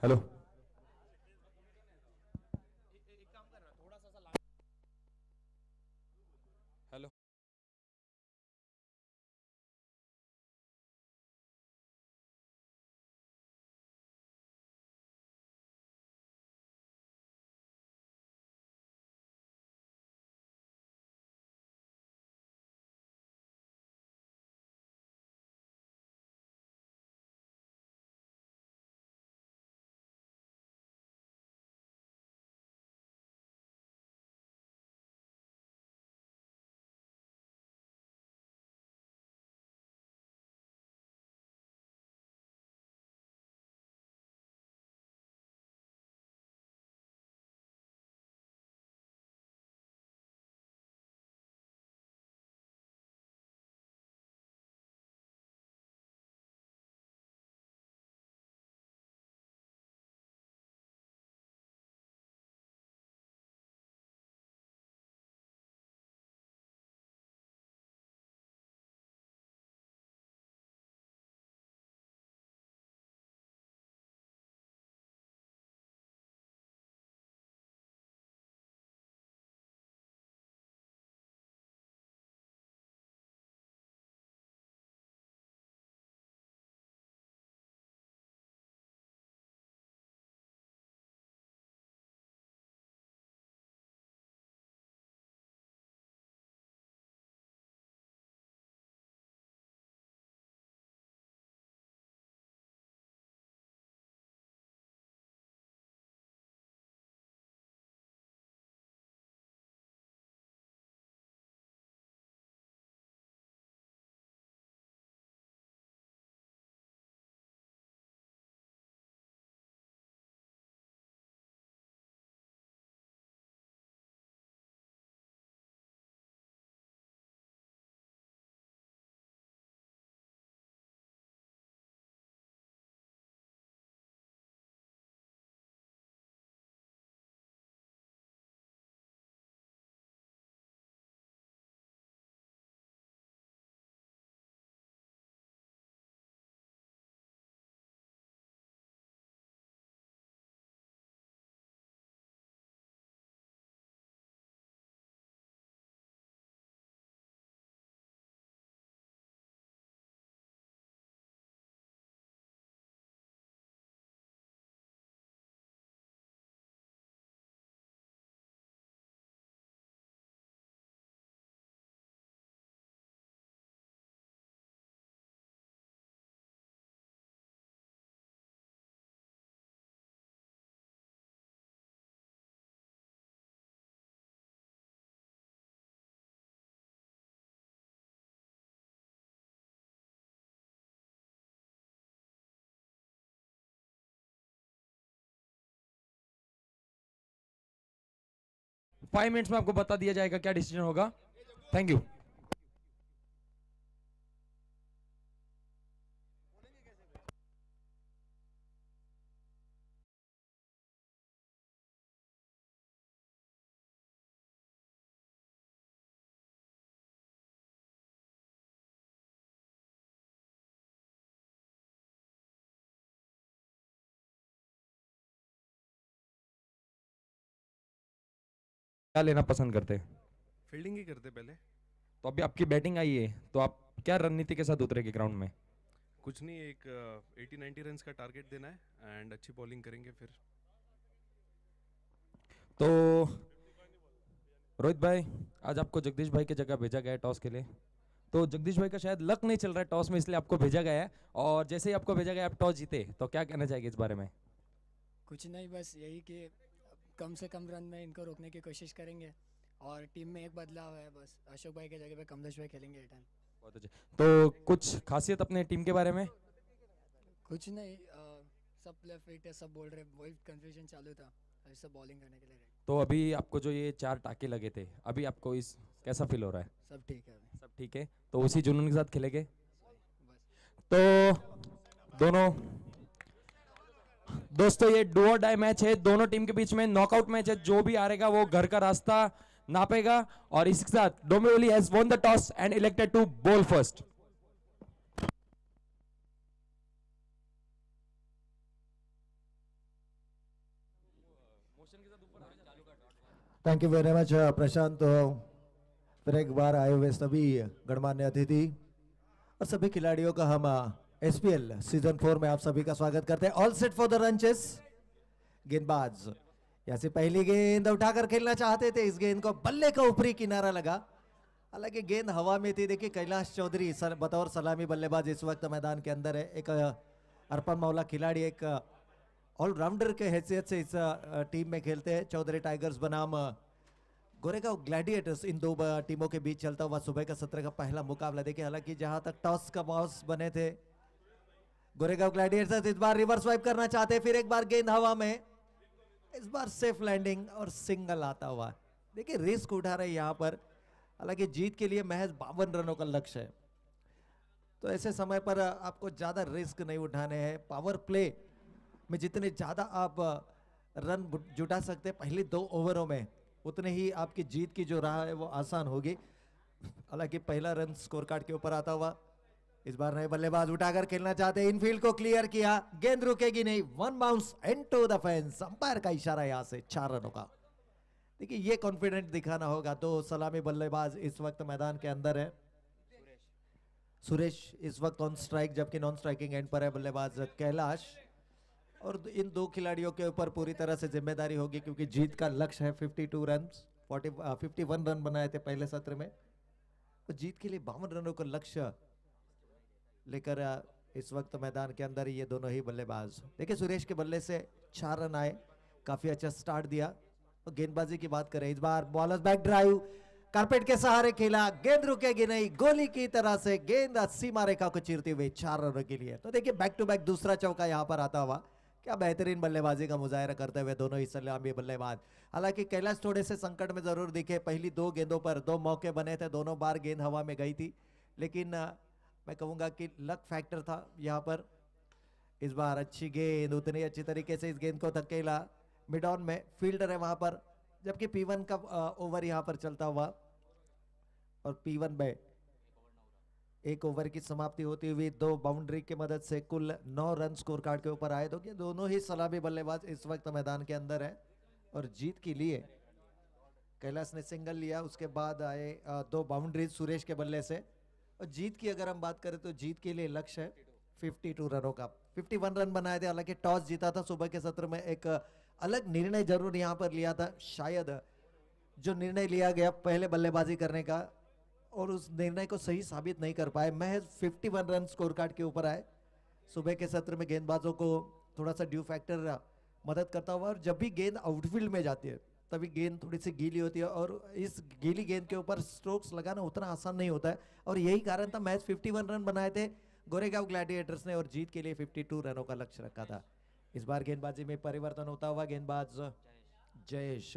हेलो। हेलो। 5 मिनट्स में आपको बता दिया जाएगा क्या डिसीजन होगा। Thank you. क्या लेना पसंद करते हैं? फील्डिंग ही करते पहले। तो अभी आपकी बैटिंग आई है, तो आप क्या रणनीति के साथ उतरेंगे ग्राउंड में? कुछ नहीं, एक 80-90 रन्स का टारगेट देना है एंड अच्छी बॉलिंग करेंगे फिर। तो रोहित भाई, आज आपको जगदीश भाई की जगह भेजा गया है टॉस के लिए। तो जगदीश भाई का शायद लक नहीं चल रहा है टॉस में, इसलिए आपको भेजा गया है। और जैसे ही आपको भेजा गया आप टॉस जीते, तो क्या कहना चाहेंगे इस बारे में? कुछ नहीं, बस यही कि कम से कम रन में इनको रोकने की कोशिश करेंगे और टीम में एक बदलाव है, बस अशोक भाई की जगह पे कमलेश भाई खेलेंगे ये टाइम। बहुत अच्छे। तो कुछ खासियत अपने टीम के बारे में? कुछ नहीं, सब प्लेयर फिट है, सब बोल रहे, वही कंफ्यूजन चालू था, ऐसे बॉलिंग करने के लिए ready। तो अभी आपको जो ये 4 टाके लगे थे, अभी आपको इस कैसा फील हो रहा है? सब ठीक है अभी। सब ठीक है, तो उसी जुनून के साथ खेलेंगे। बस तो दोनों दोस्तों, ये डू और डाई मैच है, दोनों टीम के बीच में नॉकआउट मैच है। जो भी हारेगा वो घर का रास्ता नापेगा। और इसके साथ Dombivli has won the toss and elected to bowl first. Thank you very much Prashant. तो फिर एक बार आए हुए सभी गणमान्य अतिथि और सभी खिलाड़ियों का हम एसपीएल सीजन 4 में आप सभी का स्वागत करते हैं। All set for the ranches. गेंदबाज यहाँ से पहली गेंद उठाकर खेलना चाहते थे, इस गेंद को बल्ले का ऊपरी किनारा लगा, हालांकि गेंद हवा में थी। देखिए कैलाश चौधरी बतौर सलामी बल्लेबाज इस वक्त मैदान के अंदर है। एक अर्पण मौला खिलाड़ी, एक ऑलराउंडर के हैसियत से इस टीम में खेलते हैं। चौधरी टाइगर्स बनाम गोरेगांव ग्लैडिएटर्स, इन दो टीमों के बीच चलता हुआ सुबह का सत्र का पहला मुकाबला। देखिए हालांकि जहां तक टॉस का बॉस बने थे गोरेगांव ग्लैडिएटर्स, इस बार रिवर्स स्वाइप करना चाहते हैं। फिर एक बार गेंद हवा में, इस बार सेफ लैंडिंग और सिंगल आता हुआ। देखिए रिस्क उठा रहे यहाँ पर, हालांकि जीत के लिए महज 52 रनों का लक्ष्य है। तो ऐसे समय पर आपको ज्यादा रिस्क नहीं उठाने हैं। पावर प्ले में जितने ज्यादा आप रन जुटा सकते हैं पहले 2 ओवरों में, उतने ही आपकी जीत की जो राह है वो आसान होगी। हालांकि पहला रन स्कोर कार्ड के ऊपर आता हुआ। इस बार नए बल्लेबाज उठाकर खेलना चाहते हैं, इनफील्ड को क्लियर किया, गेंद रुकेगी नहीं, 1 bounce into the fence. Umpire का इशारा यहां से 4 रनों का। देखिए ये कॉन्फिडेंट दिखाना होगा। तो सलामी बल्लेबाज इस वक्त मैदान के अंदर है सुरेश, इस वक्त ऑन स्ट्राइक, जबकि नॉन स्ट्राइकिंग एंड पर है बल्लेबाज कैलाश। और इन 2 खिलाड़ियों के ऊपर पूरी तरह से जिम्मेदारी होगी, क्योंकि जीत का लक्ष्य है 52 रन। 51 रन बनाए थे पहले सत्र में, तो जीत के लिए 52 रनों का लक्ष्य लेकर इस वक्त मैदान के अंदर ये दोनों ही बल्लेबाज। देखिए सुरेश के बल्ले से 4 रन आए, काफी अच्छा स्टार्ट दिया। और गेंदबाजी की बात करें, इस बार बॉलर बैक ड्राइव, कारपेट के सहारे खेला, गेंद रुकेगी नहीं, गोली की तरह से गेंद सीमा रेखा को चीरते हुए 4 रनों के लिए। तो देखिए बैक टू बैक दूसरा चौका यहाँ पर आता हुआ। क्या बेहतरीन बल्लेबाजी का मुजाहरा करते हुए दोनों ही सलामी बल्लेबाज। हालांकि कैलाश थोड़े से संकट में जरूर दिखे, पहली 2 गेंदों पर 2 मौके बने थे, दोनों बार गेंद हवा में गई थी, लेकिन मैं कहूंगा कि लक फैक्टर था यहाँ पर। इस बार अच्छी गेंद, उतनी अच्छी तरीके से इस गेंद को धकेला, मिड ऑन में फील्डर है वहां पर, जबकि P1 का ओवर यहाँ पर चलता हुआ। और P1 में 1 ओवर की समाप्ति होती हुई 2 बाउंड्री की मदद से कुल 9 रन स्कोर कार्ड के ऊपर आए। तो ये दोनों ही सलामी बल्लेबाज इस वक्त मैदान के अंदर है। और जीत के लिए कैलाश ने सिंगल लिया, उसके बाद आए 2 बाउंड्रीज सुरेश के बल्ले से। और जीत की अगर हम बात करें तो जीत के लिए लक्ष्य है 52 रनों का। 51 रन बनाए थे, हालांकि टॉस जीता था सुबह के सत्र में। एक अलग निर्णय जरूर यहाँ पर लिया था, शायद जो निर्णय लिया गया पहले बल्लेबाजी करने का, और उस निर्णय को सही साबित नहीं कर पाए। महज 51 रन स्कोर कार्ड के ऊपर आए। सुबह के सत्र में गेंदबाजों को थोड़ा सा ड्यू फैक्टर मदद करता हुआ, और जब भी गेंद आउटफील्ड में जाती है तभी गेंद थोड़ी सी गीली होती है, और इस गीली गेंद के ऊपर स्ट्रोक्स लगाना उतना आसान नहीं होता है। और यही कारण था, मैच 51 रन बनाए थे गोरेगांव ग्लैडिएटर्स ने, और जीत के लिए 52 रनों का लक्ष्य रखा था। इस बार गेंदबाजी में परिवर्तन होता हुआ, गेंदबाज जयेश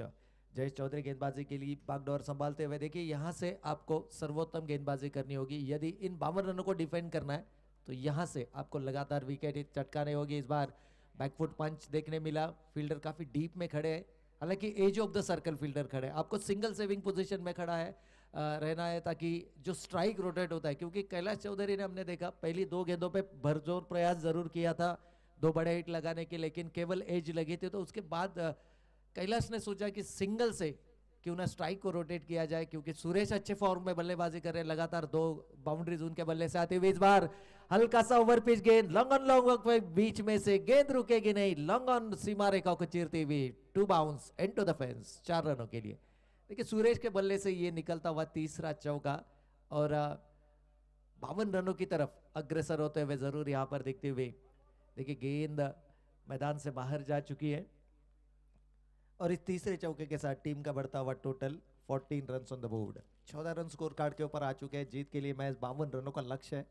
जयेश चौधरी गेंदबाजी के लिए बागडोर संभालते हुए, देखिए यहाँ से आपको सर्वोत्तम गेंदबाजी करनी होगी। यदि इन 52 रनों को डिफेंड करना है तो यहाँ से आपको लगातार विकेट चटकाने होगी। इस बार बैकफुट पंच देखने मिला, फील्डर काफी डीप में खड़े हैं, हालांकि edge of the circle fielder खड़े हैं। आपको सिंगल सेविंग पोजीशन में खड़ा है रहना है, ताकि जो स्ट्राइक रोटेट होता है, क्योंकि कैलाश चौधरी ने हमने देखा पहली 2 गेंदों पे भरजोर प्रयास जरूर किया था 2 बड़े हिट लगाने के, लेकिन केवल एज लगी थी। तो उसके बाद कैलाश ने सोचा कि सिंगल से क्यों ना स्ट्राइक को रोटेट किया जाए, क्योंकि सुरेश अच्छे फॉर्म में बल्लेबाजी कर रहे हैं, लगातार 2 बाउंड्रीज उनके बल्ले से आते हुए। इस बार हल्का सा ओवर पिच गेंद, लॉन्ग ऑन लॉन्ग वक्त पे बीच में से गेंद रुकेगी नहीं, लॉन्ग ऑन सीमा रेखा को चीरती हुई 2 बाउंस इनटू द फेंस 4 रनों के लिए। देखिए सुरेश के बल्ले से ये निकलता हुआ तीसरा चौका और 52 रनों की तरफ अग्रसर होते हुए जरूर यहाँ पर दिखते हुए। देखिए गेंद मैदान से बाहर जा चुकी है और इस तीसरे चौके के साथ टीम का बढ़ता हुआ total 14 run on the board. 14 run score card के ऊपर आ चुके हैं। जीत के लिए मैच 52 रनों का लक्ष्य है।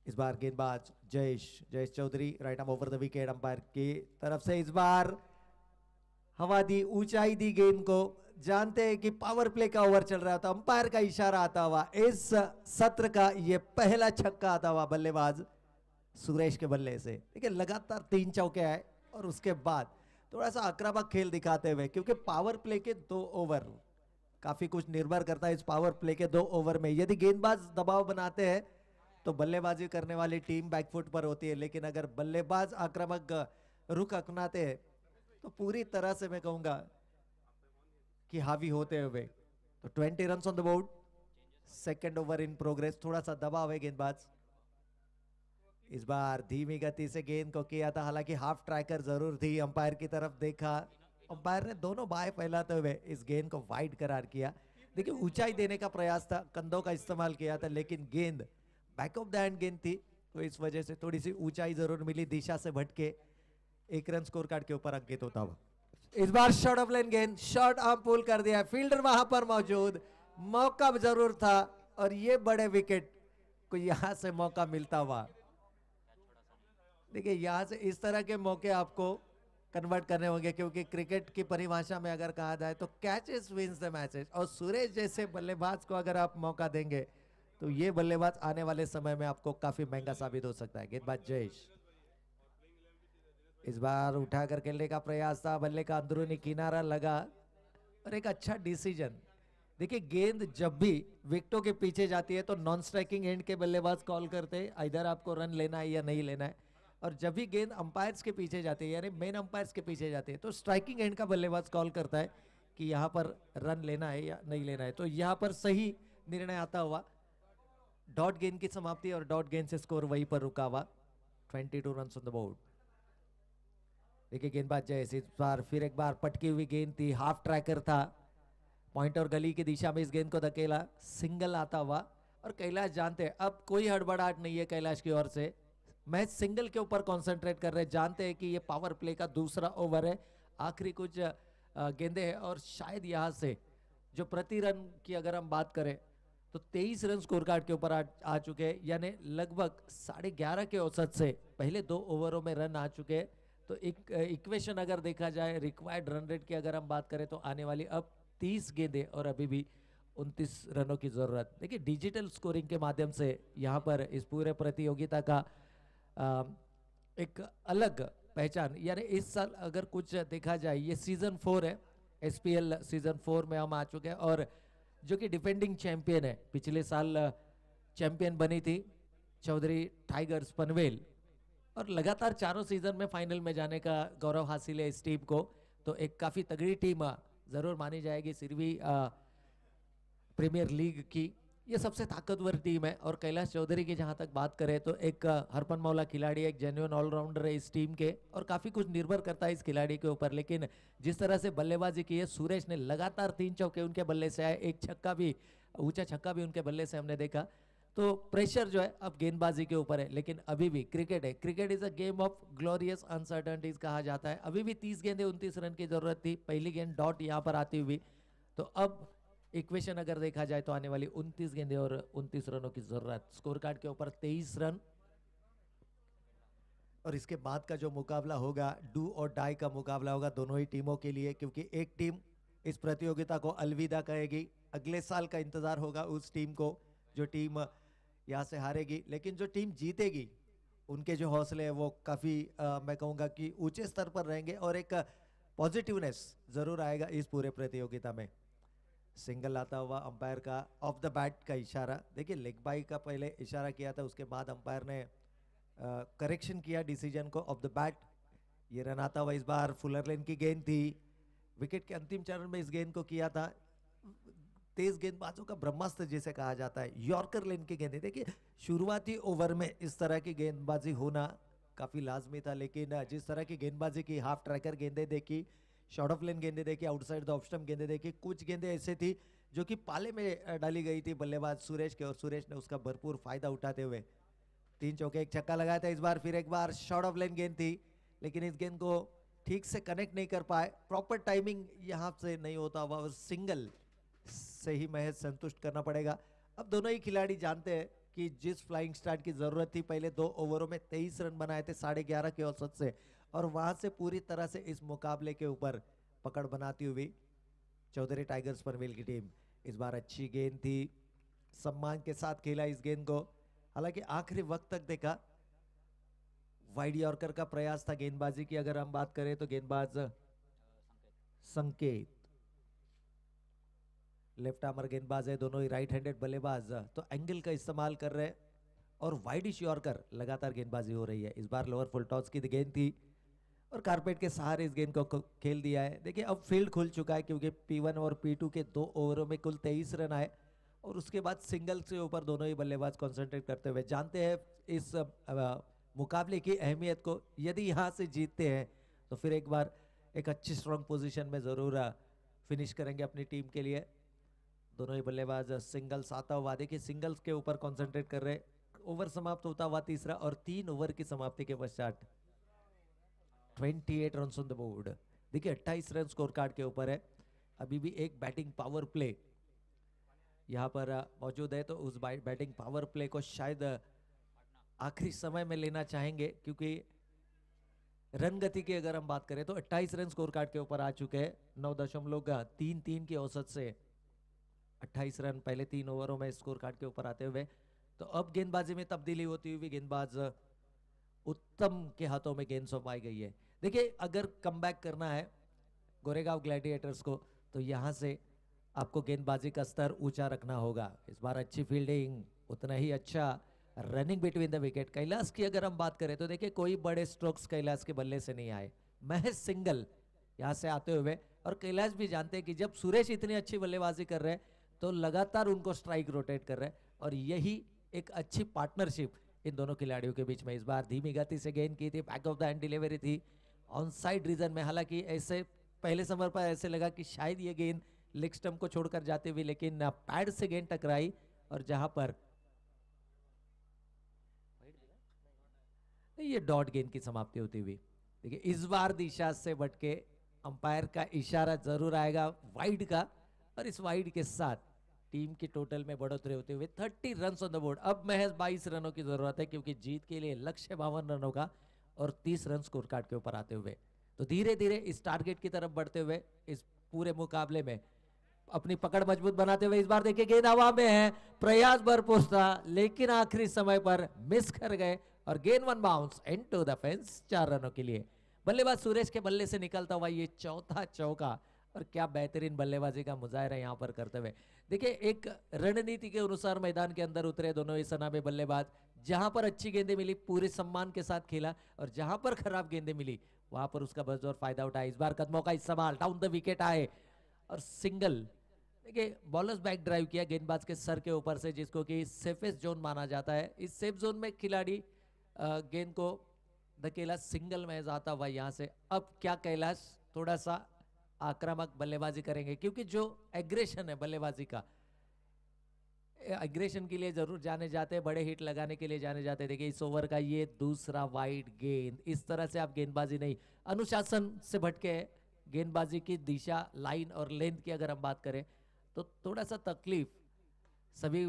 इस बार गेंदबाज Jayesh Chaudhary, right arm over the wicket, umpire की तरफ से इस बार हवा दी, ऊंचाई दी गेंद को। जानते हैं कि पावर प्ले का ओवर चल रहा था, अंपायर का इशारा आता हुआ इस सत्र का ये पहला छक्का आता हुआ बल्लेबाज सुरेश के बल्ले से। देखिए लगातार 3 चौके आए और उसके बाद थोड़ा सा आक्रामक खेल दिखाते हुए, क्योंकि पावर प्ले के 2 ओवर काफी कुछ निर्भर करता है। इस पावर प्ले के 2 ओवर में यदि गेंदबाज दबाव बनाते हैं तो बल्लेबाजी करने वाली टीम बैकफुट पर होती है, लेकिन अगर बल्लेबाज आक्रामक रुख अपनाते हैं तो पूरी तरह से मैं कहूंगा कि हावी होते हुए। तो 20 run on the board, second over in progress. थोड़ा सा दबाव है गेंदबाज। इस बार धीमी गति से गेंद को किया था, हालांकि हाफ ट्रैकर जरूर थी। अंपायर की तरफ देखा, अंपायर ने दोनों बाएं फैलाते हुए इस गेंद को वाइड करार किया। देखिए ऊंचाई देने का प्रयास था, कंधों का इस्तेमाल किया था, लेकिन गेंद बैक ऑफ द हैंड गेंद थी, तो इस वजह से थोड़ी सी ऊंचाई जरूर मिली, दिशा से भटके 1 रन स्कोर कार्ड के ऊपर अंकित होता हुआ। इस बार शॉर्ट ऑफ लाइन गेंद, शॉर्ट आर्म पुल कर दिया, फील्डर वहां पर मौजूद, मौका जरूर था और ये बड़े विकेट को यहां से मौका मिलता हुआ। देखिए यहां से इस तरह के मौके आपको कन्वर्ट करने होंगे, क्योंकि क्रिकेट की परिभाषा में अगर कहा जाए तो कैचेस विंस द मैचेस, और सुरेश जैसे बल्लेबाज को अगर आप मौका देंगे तो ये बल्लेबाज आने वाले समय में आपको काफी महंगा साबित हो सकता है। गेंदबाज जयेश इस बार उठाकर खेलने का प्रयास था, बल्ले का अंदरूनी किनारा लगा और एक अच्छा डिसीजन। देखिए गेंद जब भी विकेटों के पीछे जाती है तो नॉन स्ट्राइकिंग एंड के बल्लेबाज कॉल करते हैं इधर आपको रन लेना है या नहीं लेना है, और जब भी गेंद अंपायर्स के पीछे जाती है यानी मेन अंपायर्स के पीछे जाती है तो स्ट्राइकिंग एंड का बल्लेबाज कॉल करता है कि यहाँ पर रन लेना है या नहीं लेना है। तो यहाँ पर सही निर्णय आता हुआ, डॉट गेंद की समाप्ति और डॉट गेंद से स्कोर वहीं पर रुका हुआ। 22 रन ऑन द बोर्ड। देखिए गेंदबाज जयेश इस बार फिर एक बार पटकी हुई गेंद थी, हाफ ट्रैकर था, पॉइंट और गली की दिशा में इस गेंद को धकेला, सिंगल आता हुआ। और कैलाश जानते हैं अब कोई हड़बड़ाहट नहीं है कैलाश की ओर से, मैच सिंगल के ऊपर कंसंट्रेट कर रहे हैं, जानते हैं कि ये पावर प्ले का दूसरा ओवर है, आखिरी कुछ गेंदे हैं और शायद यहाँ से जो प्रति रन की अगर हम बात करें तो 23 रन स्कोर कार्ड के ऊपर आ चुके हैं, यानी लगभग 11.5 के औसत से पहले 2 ओवरों में रन आ चुके हैं। तो एक इक्वेशन अगर देखा जाए रिक्वायर्ड रन रेट की अगर हम बात करें तो आने वाली अब 30 गेंदें और अभी भी 29 रनों की जरूरत। देखिए डिजिटल स्कोरिंग के माध्यम से यहाँ पर इस पूरे प्रतियोगिता का एक अलग पहचान, यानी इस साल अगर कुछ देखा जाए ये सीजन 4 है, एसपीएल सीजन 4 में हम आ चुके हैं, और जो कि डिफेंडिंग चैंपियन है, पिछले साल चैंपियन बनी थी चौधरी टाइगर्स पनवेल, और लगातार 4 सीजन में फाइनल में जाने का गौरव हासिल है इस टीम को। तो एक काफी तगड़ी टीम जरूर मानी जाएगी सिरवी प्रीमियर लीग की, ये सबसे ताकतवर टीम है। और कैलाश चौधरी की जहां तक बात करें तो एक हरपन मौला खिलाड़ी, एक जेन्युइन ऑलराउंडर है इस टीम के, और काफी कुछ निर्भर करता है इस खिलाड़ी के ऊपर। लेकिन जिस तरह से बल्लेबाजी की है सुरेश ने, लगातार 3 चौके उनके बल्ले से आए, एक छक्का भी, ऊंचा छक्का भी उनके बल्ले से हमने देखा। तो प्रेशर जो है अब गेंदबाजी के ऊपर है, लेकिन अभी भी क्रिकेट है, cricket is a game of glorious uncertainties कहा जाता है। अभी भी 30 गेंदें 29 रन की जरूरत थी, पहली गेंद डॉट यहाँ पर आती हुई। तो अब इक्वेशन अगर देखा जाए तो आने वाली 29 गेंदें और 29 रनों की जरूरत, स्कोर कार्ड के ऊपर 23 रन। और इसके बाद का जो मुकाबला होगा डू और डाई का मुकाबला होगा दोनों ही टीमों के लिए, क्योंकि एक टीम इस प्रतियोगिता को अलविदा कहेगी, अगले साल का इंतजार होगा उस टीम को जो टीम यहाँ से हारेगी। लेकिन जो टीम जीतेगी उनके जो हौसले हैं वो काफ़ी मैं कहूँगा कि ऊंचे स्तर पर रहेंगे और एक पॉजिटिवनेस ज़रूर आएगा इस पूरे प्रतियोगिता में। सिंगल आता हुआ अंपायर का ऑफ द बैट का इशारा, देखिए लेग बाई का पहले इशारा किया था, उसके बाद अंपायर ने करेक्शन किया डिसीजन को ऑफ द बैट। ये रन आता हुआ इस बार फुलर लेन की गेंद थी, विकेट के अंतिम चरण में इस गेंद को किया था। तेज गेंदबाजों का ब्रह्मास्त्र जिसे कहा जाता है, यॉर्कर लेन की गेंद। देखिए शुरुआती ओवर में इस तरह की गेंदबाजी होना काफी लाजमी था, लेकिन जिस तरह की गेंदबाजी की, हाफ ट्रैकर गेंदें देखी, शॉर्ट ऑफ लेन गेंदें देखी, आउटसाइड द ऑफ स्टंप गेंदें देखी, कुछ गेंदें ऐसे थी जो कि पाले में डाली गई थी बल्लेबाज सुरेश के, और सुरेश ने उसका भरपूर फायदा उठाते हुए 3 चौके 1 छक्का लगाया था। इस बार फिर एक बार शॉर्ट ऑफ लेन गेंद थी, लेकिन इस गेंद को ठीक से कनेक्ट नहीं कर पाए, प्रॉपर टाइमिंग यहाँ से नहीं होता हुआ, सिंगल से ही महज संतुष्ट करना पड़ेगा। अब दोनों ही खिलाड़ी जानते हैं कि जिस फ्लाइंग स्टार्ट की जरूरत थी, पहले 2 ओवरों में 23 रन बनाए थे 11.5 के औसत से, और वहां से पूरी तरह से इस मुकाबले के ऊपर पकड़ बनाती हुई चौधरी टाइगर्स पनवेल की टीम। इस बार अच्छी गेंद थी, सम्मान के साथ खेला इस गेंद को, हालांकि आखिरी वक्त तक देखा। वाइड यॉर्कर का प्रयास था गेंदबाजी की, अगर हम बात करें तो गेंदबाज संकेत लेफ्ट आर्मर गेंदबाज है, दोनों ही राइट हैंडेड बल्लेबाज, तो एंगल का इस्तेमाल कर रहे हैं और वाइडिश यॉर्कर लगातार गेंदबाजी हो रही है। इस बार लोअर फुल टॉस की गेंद थी और कारपेट के सहारे इस गेंद को खेल दिया है। देखिए अब फील्ड खुल चुका है, क्योंकि P1 और P2 के 2 ओवरों में कुल 23 रन आए, और उसके बाद सिंगल से ऊपर दोनों ही बल्लेबाज कॉन्सेंट्रेट करते हुए जानते हैं इस मुकाबले की अहमियत को। यदि यहाँ से जीतते हैं तो फिर एक बार एक अच्छी स्ट्रॉन्ग पोजीशन में ज़रूर फिनिश करेंगे अपनी टीम के लिए। दोनों ही बल्लेबाज सिंगल्स आता हुआ, देखिए सिंगल्स के ऊपर कॉन्सेंट्रेट कर रहे। ओवर समाप्त होता हुआ तीसरा, और 3 ओवर की समाप्ति के पश्चात 28 रन ऑन द बोर्ड। देखिए 28 रन स्कोर कार्ड के ऊपर है, अभी भी एक बैटिंग पावर प्ले यहाँ पर मौजूद है, तो उस बैटिंग पावर प्ले को शायद आखिरी समय में लेना चाहेंगे, क्योंकि रन गति की अगर हम बात करें तो 28 रन स्कोर कार्ड के ऊपर आ चुके हैं 9.33 की औसत से। 28 रन पहले 3 ओवरों में स्कोर कार्ड के ऊपर आते हुए, तो अब गेंदबाजी में तब्दीली होती हुई गेंदबाज उत्तम के हाथों में गेंद सौंपाई गई है। देखिए अगर कमबैक करना है गोरेगांव ग्लैडिएटर्स को, तो यहाँ से आपको गेंदबाजी का स्तर ऊंचा रखना होगा। इस बार अच्छी फील्डिंग, उतना ही अच्छा running between the wicket. Kailash की अगर हम बात करें तो देखिए कोई बड़े स्ट्रोक्स कैलाश के बल्ले से नहीं आए, महज सिंगल यहाँ से आते हुए, और कैलाश भी जानते हैं कि जब सुरेश इतनी अच्छी बल्लेबाजी कर रहे हैं तो लगातार उनको स्ट्राइक रोटेट कर रहे हैं, और यही एक अच्छी पार्टनरशिप इन दोनों खिलाड़ियों के बीच में। इस बार धीमी गति से गेंद की थी, back of the hand delivery थी ऑन साइड रीजन में, हालांकि ऐसे पहले समय पर ऐसे लगा कि शायद ये गेंद लेग स्टंप को छोड़कर जाती हुई, लेकिन पैड से गेंद टकराई, और जहां पर ये डॉट गेंद की समाप्ति होती हुई। देखिए इस बार दिशा से भटके, अंपायर का इशारा जरूर आएगा वाइड का, और इस वाइड के साथ टीम की टोटल में बढ़ोतरी होते हुए 30 रन ऑन द बोर्ड। अब महज 22 रनों की जरूरत है, क्योंकि जीत के लिए लक्ष्य 52 रनों का, और 30 रन स्कोर कार्ड के ऊपर आते हुए तो धीरे धीरे इस टारगेट की तरफ बढ़ते हुए इस पूरे मुकाबले में अपनी पकड़ मजबूत बनाते हुए। इस बार देखिए गेंद हवा में है, प्रयास भरपूर था, लेकिन आखिरी समय पर मिस कर गए, और गेंद 1 बाउंस इनटू द फेंस 4 रनों के लिए। बल्लेबाज सुरेश के बल्ले से निकलता हुआ ये चौथा चौका, और क्या बेहतरीन बल्लेबाजी का मुजाहरा यहाँ पर करते हुए। देखिए एक रणनीति के अनुसार मैदान के अंदर उतरे दोनों ही सनाबे बल्लेबाज, जहां पर अच्छी गेंदें मिली पूरे सम्मान के साथ खेला, और जहां पर खराब गेंदें मिली वहां पर उसका बजौर फायदा उठाया। इस बार कदमों का इस्तेमाल, डाउन द विकेट आए और सिंगल। देखिए बॉलर्स बैक ड्राइव किया गेंदबाज के सर के ऊपर से, जिसको कि सेफेस्ट जोन माना जाता है। इस सेफ जोन में खिलाड़ी गेंद को धकेला, सिंगल में जाता हुआ यहाँ से। अब क्या कैलाश थोड़ा सा आक्रामक बल्लेबाजी करेंगे, क्योंकि जो एग्रेशन है बल्लेबाजी का, एग्रेशन के लिए जरूर जाने जाते हैं, बड़े हिट लगाने के लिए जाने जाते हैं। देखिए इस ओवर का ये दूसरा वाइड गेंद, इस तरह से आप गेंदबाजी नहीं, अनुशासन से भटके गेंदबाजी की दिशा, लाइन और लेंथ की अगर हम बात करें तो थोड़ा सा तकलीफ सभी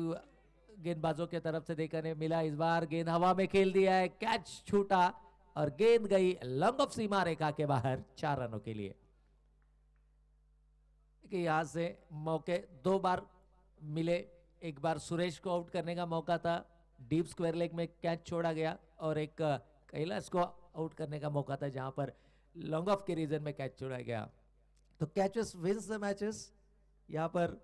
गेंदबाजों के तरफ से देखने मिला। इस बार गेंद हवा में खेल दिया है, कैच छूटा, और गेंद गई लॉन्ग ऑफ सीमा रेखा के बाहर 4 रनों के लिए। कि यहां से मौके 2 बार मिले, एक बार सुरेश को आउट करने का मौका था, डीप स्क्वायर लेग में कैच छोड़ा गया, और एक कैलाश को आउट करने का मौका था जहां पर लॉन्ग ऑफ के रीजन में कैच छोड़ा गया। तो कैचेस विंस द मैचेस। यहां पर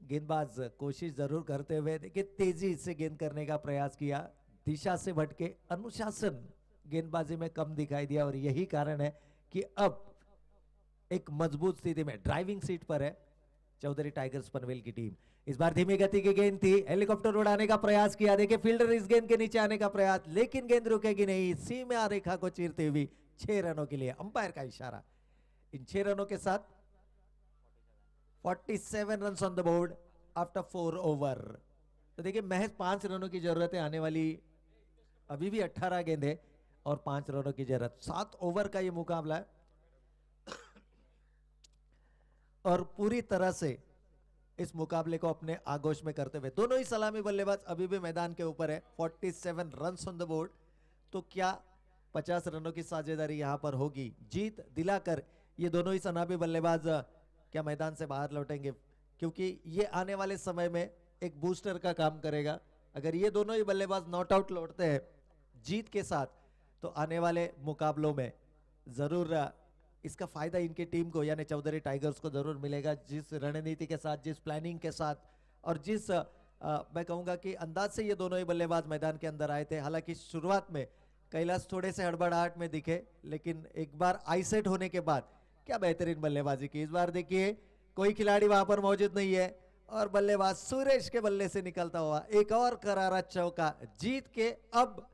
गेंदबाज कोशिश जरूर करते हुए, देखिए तेजी से गेंद करने का प्रयास किया, दिशा से भटके, अनुशासन गेंदबाजी में कम दिखाई दिया, और यही कारण है कि अब एक मजबूत स्थिति में ड्राइविंग सीट पर है चौधरी टाइगर्स पनवेल की टीम। इस बार धीमी गति की गेंद थी, हेलीकॉप्टर उड़ाने का प्रयास किया, देखिए फील्डर इस गेंद के नीचे आने का प्रयास, लेकिन गेंद रुकेगी नहीं, सीमा रेखा को चीरते हुए 6 रनों के लिए अंपायर का इशारा। इन 6 रनों के साथ 47 run on the board after 4 over. तो देखिए महज 5 रनों की जरूरत है, आने वाली अभी भी 18 गेंदें और 5 रनों की जरूरत। 7 ओवर का ये मुकाबला है और पूरी तरह से इस मुकाबले को अपने आगोश में करते हुए दोनों ही सलामी बल्लेबाज अभी भी मैदान के ऊपर है। 47 रन ऑन द बोर्ड। तो क्या 50 रनों की साझेदारी यहां पर होगी? जीत दिलाकर ये दोनों ही सलामी बल्लेबाज क्या मैदान से बाहर लौटेंगे? क्योंकि ये आने वाले समय में एक बूस्टर का काम करेगा। अगर ये दोनों ही बल्लेबाज नॉट आउट लौटते हैं जीत के साथ, तो आने वाले मुकाबलों में जरूर इसका फायदा इनकी टीम को यानी चौधरी टाइगर्स को जरूर मिलेगा। जिस रणनीति के साथ, जिस प्लानिंग के साथ और जिस मैं कहूंगा कि अंदाज से ये दोनों ही बल्लेबाज मैदान के अंदर आए थे। हालांकि शुरुआत में कैलाश थोड़े से हड़बड़ाहट में दिखे, लेकिन एक बार आई सेट होने के बाद क्या बेहतरीन बल्लेबाजी की। इस बार देखिए कोई खिलाड़ी वहां पर मौजूद नहीं है और बल्लेबाज सुरेश के बल्ले से निकलता हुआ एक और करारा चौका, जीत के अब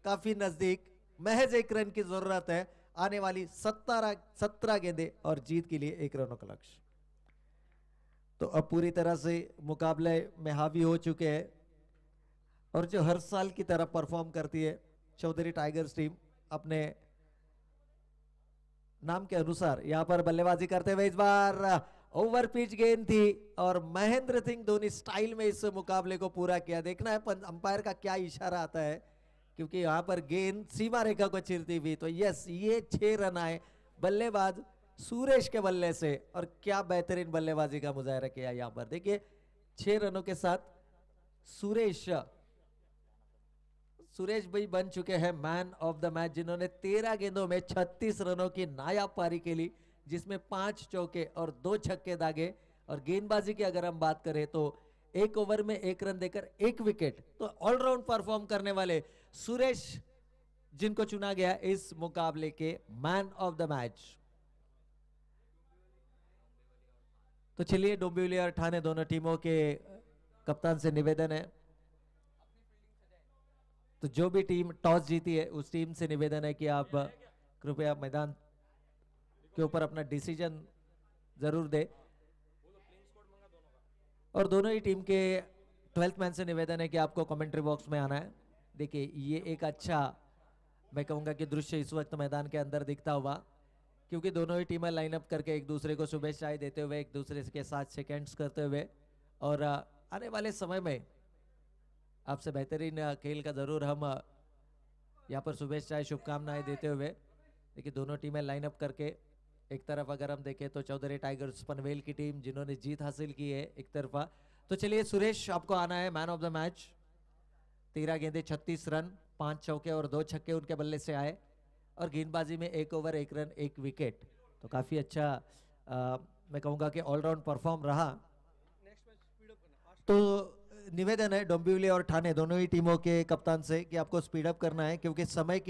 काफी नजदीक। महज 1 रन की जरूरत है, आने वाली 17 गेंदें और जीत के लिए 1 रनों का लक्ष्य। तो अब पूरी तरह से मुकाबले में हावी हो चुके हैं और जो हर साल की तरह परफॉर्म करती है चौधरी टाइगर्स टीम अपने नाम के अनुसार यहां पर बल्लेबाजी करते हुए, इस बार ओवर पिच गेंद थी और महेंद्र सिंह धोनी स्टाइल में इस मुकाबले को पूरा किया। देखना है अंपायर का क्या इशारा आता है, क्योंकि यहां पर गेंद सीमा रेखा को चीरती हुई। तो यस, ये 6 रन आए बल्लेबाज सुरेश के बल्ले से और क्या बेहतरीन बल्लेबाजी का मुजाहरा किया यहां पर। देखिए 6 रनों के साथ सुरेश भाई बन चुके हैं मैन ऑफ द मैच, जिन्होंने 13 गेंदों में 36 रनों की नायाब पारी खेली, जिसमें 5 चौके और 2 छक्के दागे। और गेंदबाजी की अगर हम बात करें तो 1 ओवर में 1 रन देकर 1 विकेट। तो ऑलराउंड परफॉर्म करने वाले सुरेश जिनको चुना गया इस मुकाबले के मैन ऑफ द मैच। तो चलिए डोंबिवली और ठाणे दोनों टीमों के कप्तान से निवेदन है, तो जो भी टीम टॉस जीती है उस टीम से निवेदन है कि आप कृपया मैदान के ऊपर अपना डिसीजन जरूर दे। और दोनों ही टीम के 12th मैन से निवेदन है कि आपको कमेंट्री बॉक्स में आना है। देखिए ये एक अच्छा मैं कहूंगा कि दृश्य इस वक्त मैदान के अंदर दिखता हुआ, क्योंकि दोनों ही टीमें लाइनअप करके एक दूसरे को शुभेच्छाएं देते हुए, एक दूसरे के साथ सेकेंड्स करते हुए और आने वाले समय में आपसे बेहतरीन खेल का जरूर हम यहाँ पर शुभेच्छाएं शुभकामनाएं देते हुए। देखिए दोनों टीमें लाइनअप करके, एक तरफ अगर हम देखें तो चौधरी टाइगर्स पनवेल की टीम जिन्होंने जीत हासिल की है एक तरफा। तो चलिए सुरेश आपको आना है मैन ऑफ द मैच। 13 गेंदें 36 रन 5 चौके और 2 छक्के उनके बल्ले से आए और गेंदबाजी में 1 ओवर 1 रन 1 विकेट। तो काफी अच्छा मैं कहूंगा कि ऑलराउंड परफॉर्म रहा। तो निवेदन है डोंबिवली और ठाणे दोनों ही टीमों के कप्तान से कि आपको स्पीड अप करना है, क्योंकि समय की